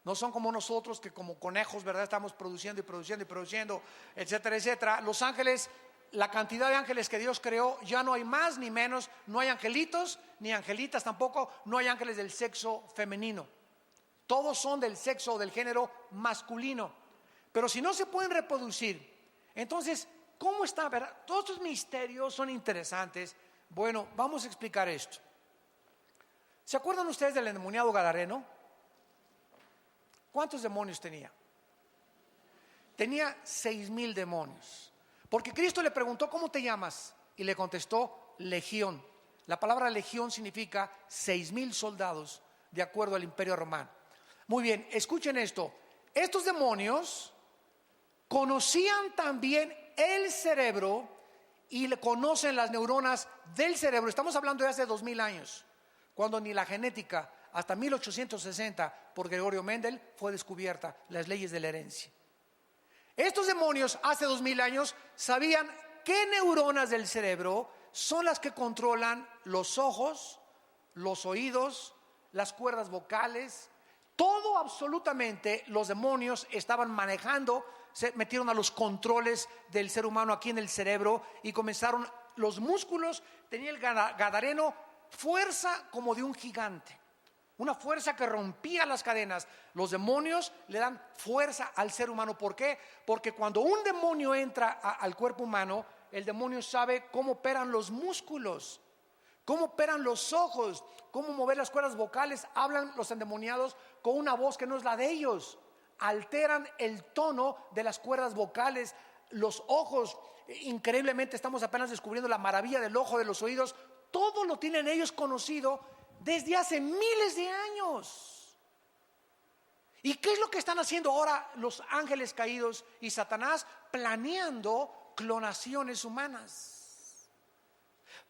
No son como nosotros que como conejos, ¿verdad? Estamos produciendo y produciendo y produciendo, etcétera, etcétera. Los ángeles, la cantidad de ángeles que Dios creó, ya no hay más ni menos. No hay angelitos ni angelitas tampoco. No hay ángeles del sexo femenino. Todos son del sexo o del género masculino. Pero si no se pueden reproducir, entonces, ¿cómo está? ¿Verdad? Todos estos misterios son interesantes. Bueno, vamos a explicar esto. ¿Se acuerdan ustedes del endemoniado gadareno? ¿Cuántos demonios tenía? Tenía 6,000 demonios. Porque Cristo le preguntó, ¿cómo te llamas? Y le contestó, Legión. La palabra legión significa 6,000 soldados, de acuerdo al Imperio Romano. Muy bien, escuchen esto. Estos demonios conocían también el cerebro y le conocen las neuronas del cerebro. Estamos hablando de hace 2,000 años, cuando ni la genética, hasta 1860, por Gregorio Mendel, fue descubierta, las leyes de la herencia. Estos demonios hace 2,000 años sabían qué neuronas del cerebro son las que controlan los ojos, los oídos, las cuerdas vocales. Todo absolutamente los demonios estaban manejando, se metieron a los controles del ser humano aquí en el cerebro y comenzaron los músculos. Tenía el gadareno fuerza como de un gigante, una fuerza que rompía las cadenas. Los demonios le dan fuerza al ser humano. ¿Por qué? Porque cuando un demonio entra al cuerpo humano, el demonio sabe cómo operan los músculos, cómo operan los ojos, cómo mover las cuerdas vocales. Hablan los endemoniados con una voz que no es la de ellos. Alteran el tono de las cuerdas vocales, los ojos. Increíblemente estamos apenas descubriendo la maravilla del ojo, de los oídos. Todo lo tienen ellos conocido desde hace miles de años. ¿Y qué es lo que están haciendo ahora los ángeles caídos y Satanás? Planeando clonaciones humanas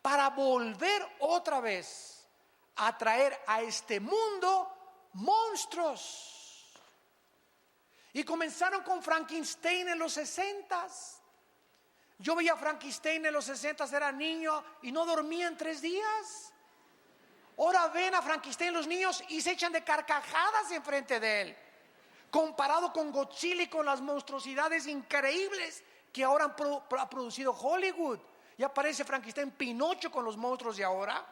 para volver otra vez a traer a este mundo monstruos. Y comenzaron con Frankenstein en los 60s. Yo veía a Frankenstein en los 60s, era niño y no dormía en 3 días. Ahora ven a Frankenstein los niños y se echan de carcajadas enfrente de él, comparado con Godzilla y con las monstruosidades increíbles que ahora ha producido Hollywood. Ya aparece Frankenstein, Pinocho con los monstruos de ahora.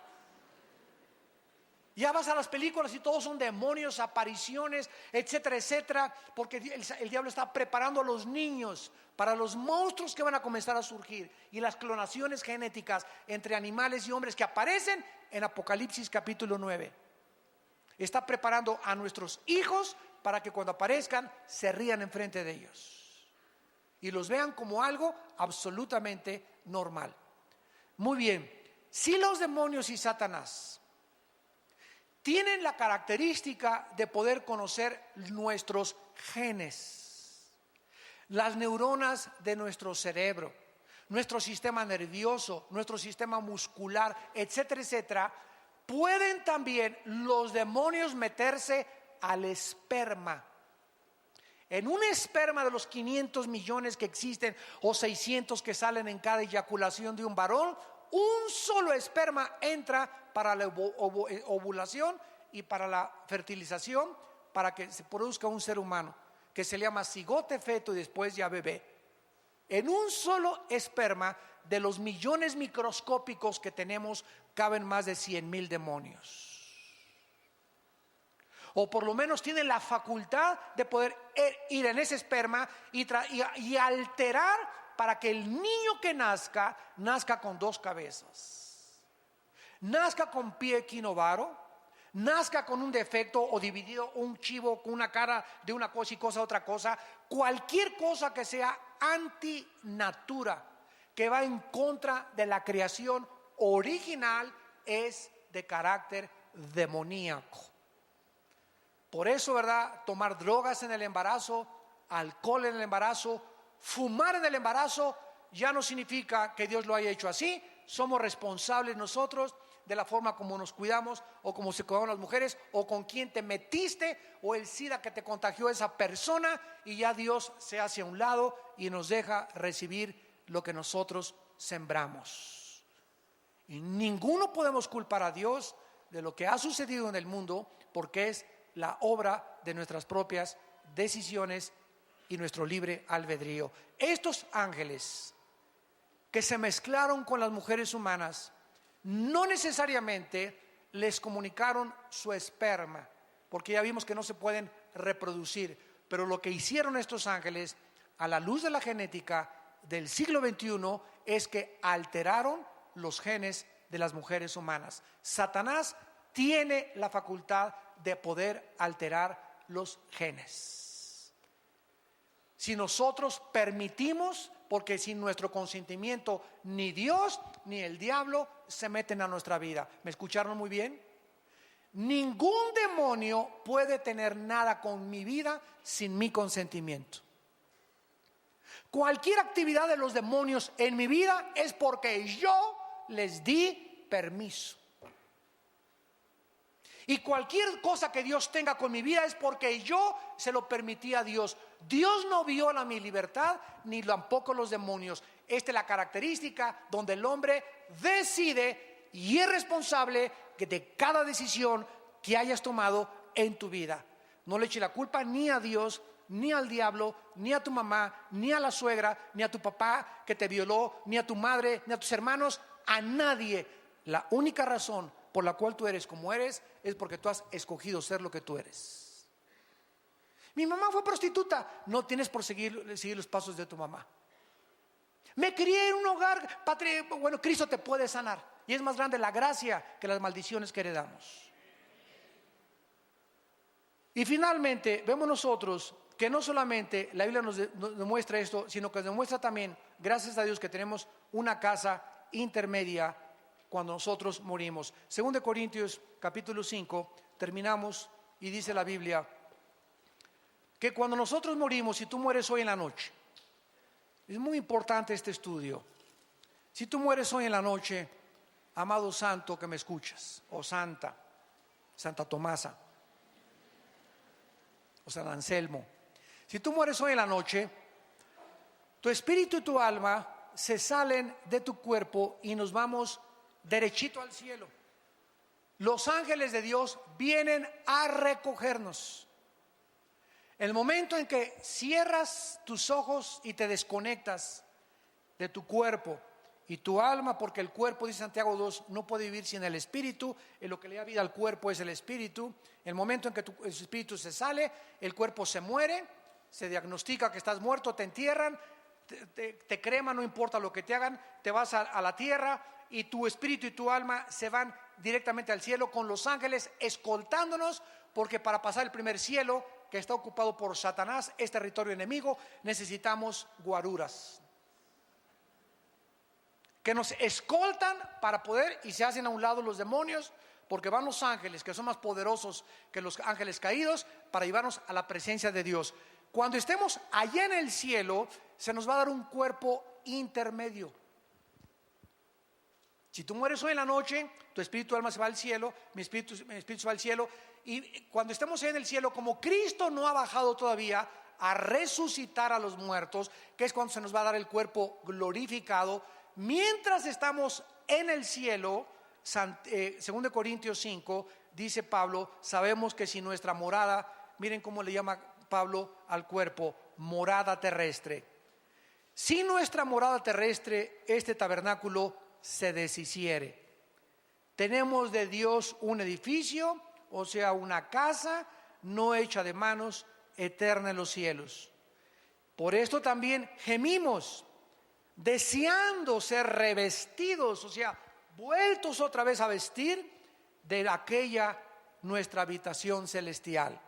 Ya vas a las películas y todos son demonios, apariciones, etcétera, etcétera, porque el diablo está preparando a los niños para los monstruos que van a comenzar a surgir y las clonaciones genéticas entre animales y hombres que aparecen en Apocalipsis capítulo 9. Está preparando a nuestros hijos para que cuando aparezcan se rían enfrente de ellos y los vean como algo absolutamente normal. Muy bien, si los demonios y Satanás tienen la característica de poder conocer nuestros genes, las neuronas de nuestro cerebro, nuestro sistema nervioso, nuestro sistema muscular, etcétera, etcétera. Pueden también los demonios meterse al esperma. En un esperma de los 500 millones que existen o 600 que salen en cada eyaculación de un varón, un solo esperma entra para la ovulación y para la fertilización, para que se produzca un ser humano, que se llama cigote, feto y después ya bebé. En un solo esperma de los millones microscópicos que tenemos caben más de 100,000 demonios. O por lo menos tienen la facultad de poder ir en ese esperma y alterar para que el niño que nazca con 2 cabezas, nazca con pie equinovaro, nazca con un defecto o dividido, un chivo con una cara de una cosa y cosa otra cosa, cualquier cosa que sea antinatura, que va en contra de la creación original, es de carácter demoníaco. Por eso, ¿verdad? Tomar drogas en el embarazo, alcohol en el embarazo, fumar en el embarazo, ya no significa que Dios lo haya hecho así. Somos responsables nosotros de la forma como nos cuidamos, o como se cuidaban las mujeres, o con quién te metiste, o el SIDA que te contagió esa persona, y ya Dios se hace a un lado y nos deja recibir lo que nosotros sembramos. Y ninguno podemos culpar a Dios de lo que ha sucedido en el mundo, porque es la obra de nuestras propias decisiones y nuestro libre albedrío. Estos ángeles que se mezclaron con las mujeres humanas no necesariamente les comunicaron su esperma, porque ya vimos que no se pueden reproducir, pero lo que hicieron estos ángeles a la luz de la genética del siglo XXI es que alteraron los genes de las mujeres humanas. Satanás tiene la facultad de poder alterar los genes. Si nosotros permitimos, porque sin nuestro consentimiento ni Dios ni el diablo se meten a nuestra vida. ¿Me escucharon muy bien? Ningún demonio puede tener nada con mi vida sin mi consentimiento. Cualquier actividad de los demonios en mi vida es porque yo les di permiso. Y cualquier cosa que Dios tenga con mi vida es porque yo se lo permití a Dios. Dios no viola mi libertad, ni tampoco los demonios. Esta es la característica donde el hombre decide y es responsable de cada decisión que hayas tomado en tu vida. No le eches la culpa ni a Dios, ni al diablo, ni a tu mamá, ni a la suegra, ni a tu papá que te violó, ni a tu madre, ni a tus hermanos, a nadie. La única razón por la cual tú eres como eres es porque tú has escogido ser lo que tú eres. Mi mamá fue prostituta. No tienes por seguir los pasos de tu mamá. Me crié en un hogar, bueno, Cristo te puede sanar. Y es más grande la gracia que las maldiciones que heredamos. Y finalmente vemos nosotros que no solamente la Biblia nos demuestra esto, sino que nos demuestra también, gracias a Dios, que tenemos una casa intermedia cuando nosotros morimos. 2 Corintios capítulo 5, terminamos y dice la Biblia que cuando nosotros morimos, si tú mueres hoy en la noche, es muy importante este estudio. Si tú mueres hoy en la noche, amado santo que me escuchas, o santa, Santa Tomasa, o San Anselmo, si tú mueres hoy en la noche, tu espíritu y tu alma se salen de tu cuerpo y nos vamos derechito al cielo. Los ángeles de Dios vienen a recogernos. El momento en que cierras tus ojos y te desconectas de tu cuerpo y tu alma, porque el cuerpo, dice Santiago 2, no puede vivir sin el espíritu. En lo que le da vida al cuerpo es el espíritu. El momento en que tu espíritu se sale, el cuerpo se muere, se diagnostica que estás muerto, te entierran, te creman, no importa lo que te hagan, te vas a la tierra y tu espíritu y tu alma se van directamente al cielo con los ángeles escoltándonos, porque para pasar el primer cielo, que está ocupado por Satanás, es territorio enemigo, necesitamos guaruras que nos escoltan para poder, y se hacen a un lado los demonios, porque van los ángeles que son más poderosos que los ángeles caídos para llevarnos a la presencia de Dios. Cuando estemos allá en el cielo, se nos va a dar un cuerpo intermedio. Si tú mueres hoy en la noche, tu espíritu, alma se va al cielo, mi espíritu se va al cielo. Y cuando estemos en el cielo, como Cristo no ha bajado todavía a resucitar a los muertos, que es cuando se nos va a dar el cuerpo glorificado, mientras estamos en el cielo, 2 Corintios 5, dice Pablo, sabemos que si nuestra morada, miren cómo le llama Pablo al cuerpo, morada terrestre. Si nuestra morada terrestre, este tabernáculo, se deshiciere, tenemos de Dios un edificio, o sea, una casa no hecha de manos, eterna en los cielos. Por esto también gemimos, deseando ser revestidos, o sea, vueltos otra vez a vestir de aquella nuestra habitación celestial.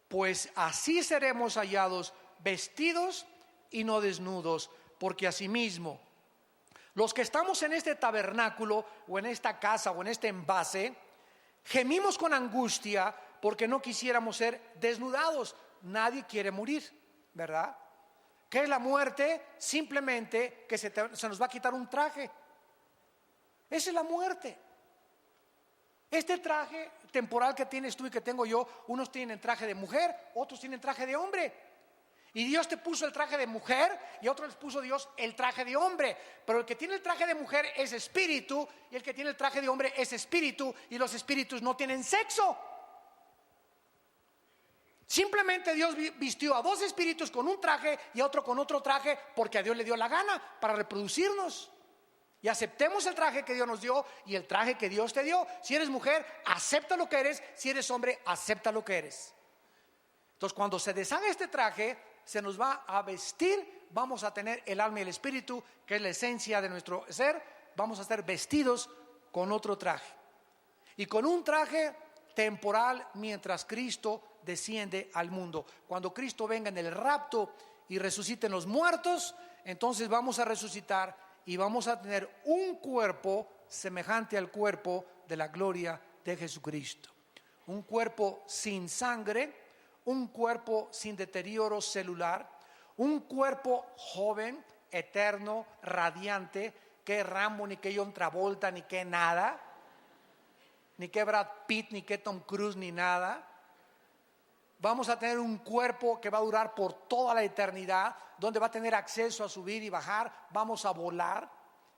Pues así seremos hallados vestidos y no desnudos, porque asimismo los que estamos en este tabernáculo o en esta casa o en este envase, gemimos con angustia porque no quisiéramos ser desnudados. Nadie quiere morir, ¿verdad? ¿Qué es la muerte? Simplemente que se nos va a quitar un traje. Esa es la muerte. Este traje temporal que tienes tú y que tengo yo, unos tienen traje de mujer, otros tienen traje de hombre. Y Dios te puso el traje de mujer y a otros les puso Dios el traje de hombre. Pero el que tiene el traje de mujer es espíritu y el que tiene el traje de hombre es espíritu, y los espíritus no tienen sexo. Simplemente Dios vistió a dos espíritus con un traje y a otro con otro traje porque a Dios le dio la gana para reproducirnos. Y aceptemos el traje que Dios nos dio y el traje que Dios te dio. Si eres mujer, acepta lo que eres. Si eres hombre, acepta lo que eres. Entonces, cuando se deshaga este traje, se nos va a vestir, vamos a tener el alma y el espíritu, que es la esencia de nuestro ser, vamos a ser vestidos con otro traje. Y con un traje temporal mientras Cristo desciende al mundo. Cuando Cristo venga en el rapto y resuciten los muertos, entonces vamos a resucitar y vamos a tener un cuerpo semejante al cuerpo de la gloria de Jesucristo. Un cuerpo sin sangre, un cuerpo sin deterioro celular, un cuerpo joven, eterno, radiante, que Rambo, ni que John Travolta, ni que nada, ni que Brad Pitt, ni que Tom Cruise, ni nada. Vamos a tener un cuerpo que va a durar por toda la eternidad, donde va a tener acceso a subir y bajar, vamos a volar.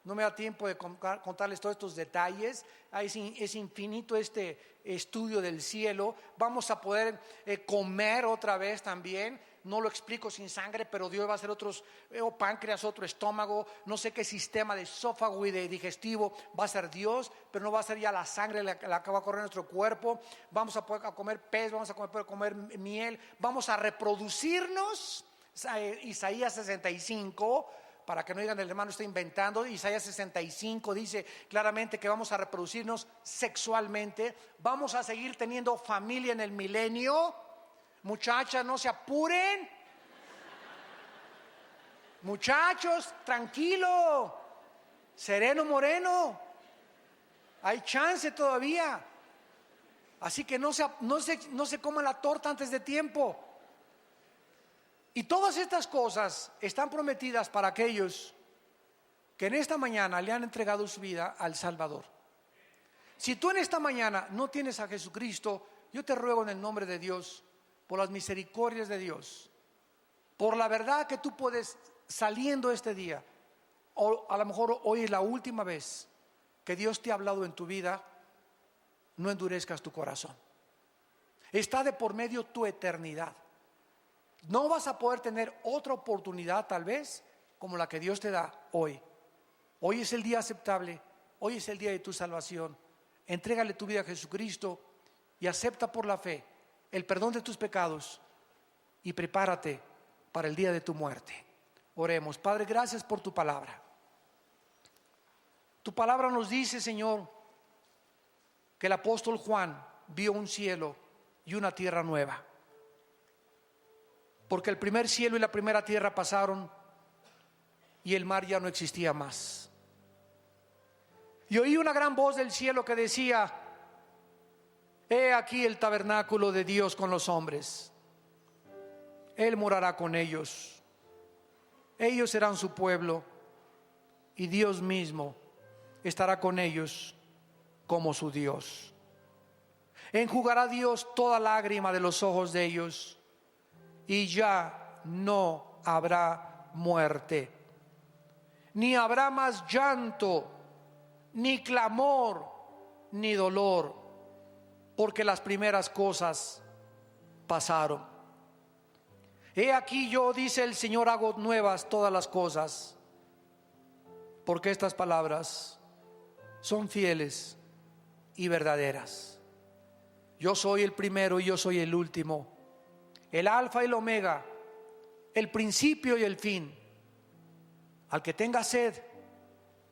No me da tiempo de contarles todos estos detalles. Es infinito este estudio del cielo. Vamos a poder comer otra vez también. No lo explico sin sangre, pero Dios va a hacer otros, páncreas, otro estómago, no sé qué sistema de esófago y de digestivo va a ser Dios, pero no va a ser ya la sangre la que va a correr en nuestro cuerpo. Vamos a poder comer pez, vamos a poder comer miel, vamos a reproducirnos. Isaías 65, para que no digan el hermano está inventando, Isaías 65 dice claramente que vamos a reproducirnos sexualmente, vamos a seguir teniendo familia en el milenio. Muchachas, no se apuren. Muchachos, tranquilo, sereno moreno, hay chance todavía. Así que no se coman la torta antes de tiempo. Y todas estas cosas están prometidas para aquellos que en esta mañana le han entregado su vida al Salvador. Si tú en esta mañana no tienes a Jesucristo, yo te ruego en el nombre de Dios, por las misericordias de Dios, por la verdad que tú puedes, saliendo este día, o a lo mejor hoy es la última vez que Dios te ha hablado en tu vida, no endurezcas tu corazón. Está de por medio tu eternidad. No vas a poder tener otra oportunidad tal vez como la que Dios te da hoy. Hoy es el día aceptable, hoy es el día de tu salvación. Entrégale tu vida a Jesucristo y acepta por la fe el perdón de tus pecados y prepárate para el día de tu muerte. Oremos. Padre, gracias por tu palabra. Tu palabra nos dice, Señor, que el apóstol Juan vio un cielo y una tierra nueva. Porque el primer cielo y la primera tierra pasaron y el mar ya no existía más. Y oí una gran voz del cielo que decía: He aquí el tabernáculo de Dios con los hombres. Él morará con ellos. Ellos serán su pueblo y Dios mismo estará con ellos como su Dios. Enjugará Dios toda lágrima de los ojos de ellos y ya no habrá muerte, ni habrá más llanto, ni clamor, ni dolor, porque las primeras cosas pasaron. He aquí yo, dice el Señor, hago nuevas todas las cosas, porque estas palabras son fieles y verdaderas. Yo soy el primero y yo soy el último, el alfa y el omega, el principio y el fin. Al que tenga sed,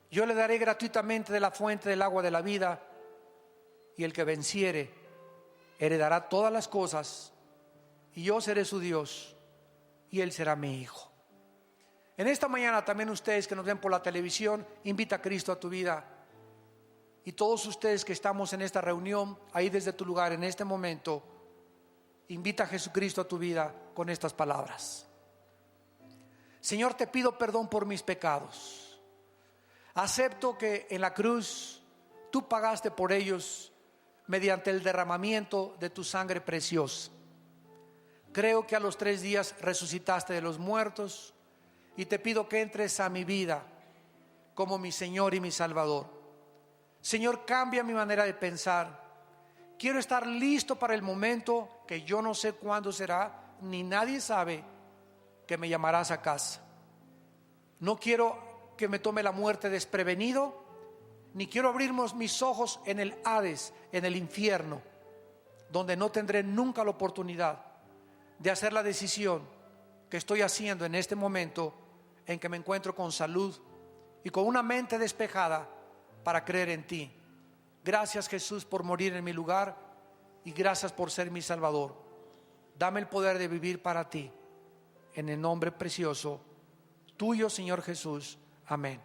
yo le daré gratuitamente de la fuente del agua de la vida, y el que venciere heredará todas las cosas, y yo seré su Dios y él será mi hijo. En esta mañana también ustedes que nos ven por la televisión, invita a Cristo a tu vida. Y todos ustedes que estamos en esta reunión, ahí desde tu lugar en este momento, invita a Jesucristo a tu vida con estas palabras. Señor, te pido perdón por mis pecados. Acepto que en la cruz tú pagaste por ellos mediante el derramamiento de tu sangre preciosa. Creo que a los 3 días resucitaste de los muertos y te pido que entres a mi vida como mi Señor y mi Salvador. Señor, cambia mi manera de pensar. Quiero estar listo para el momento que yo no sé cuándo será, ni nadie sabe, que me llamarás a casa. No quiero que me tome la muerte desprevenido, ni quiero abrir mis ojos en el Hades, en el infierno, donde no tendré nunca la oportunidad de hacer la decisión que estoy haciendo en este momento, en que me encuentro con salud y con una mente despejada para creer en ti. Gracias, Jesús, por morir en mi lugar, y gracias por ser mi Salvador. Dame el poder de vivir para ti, en el nombre precioso tuyo, Señor Jesús. Amén.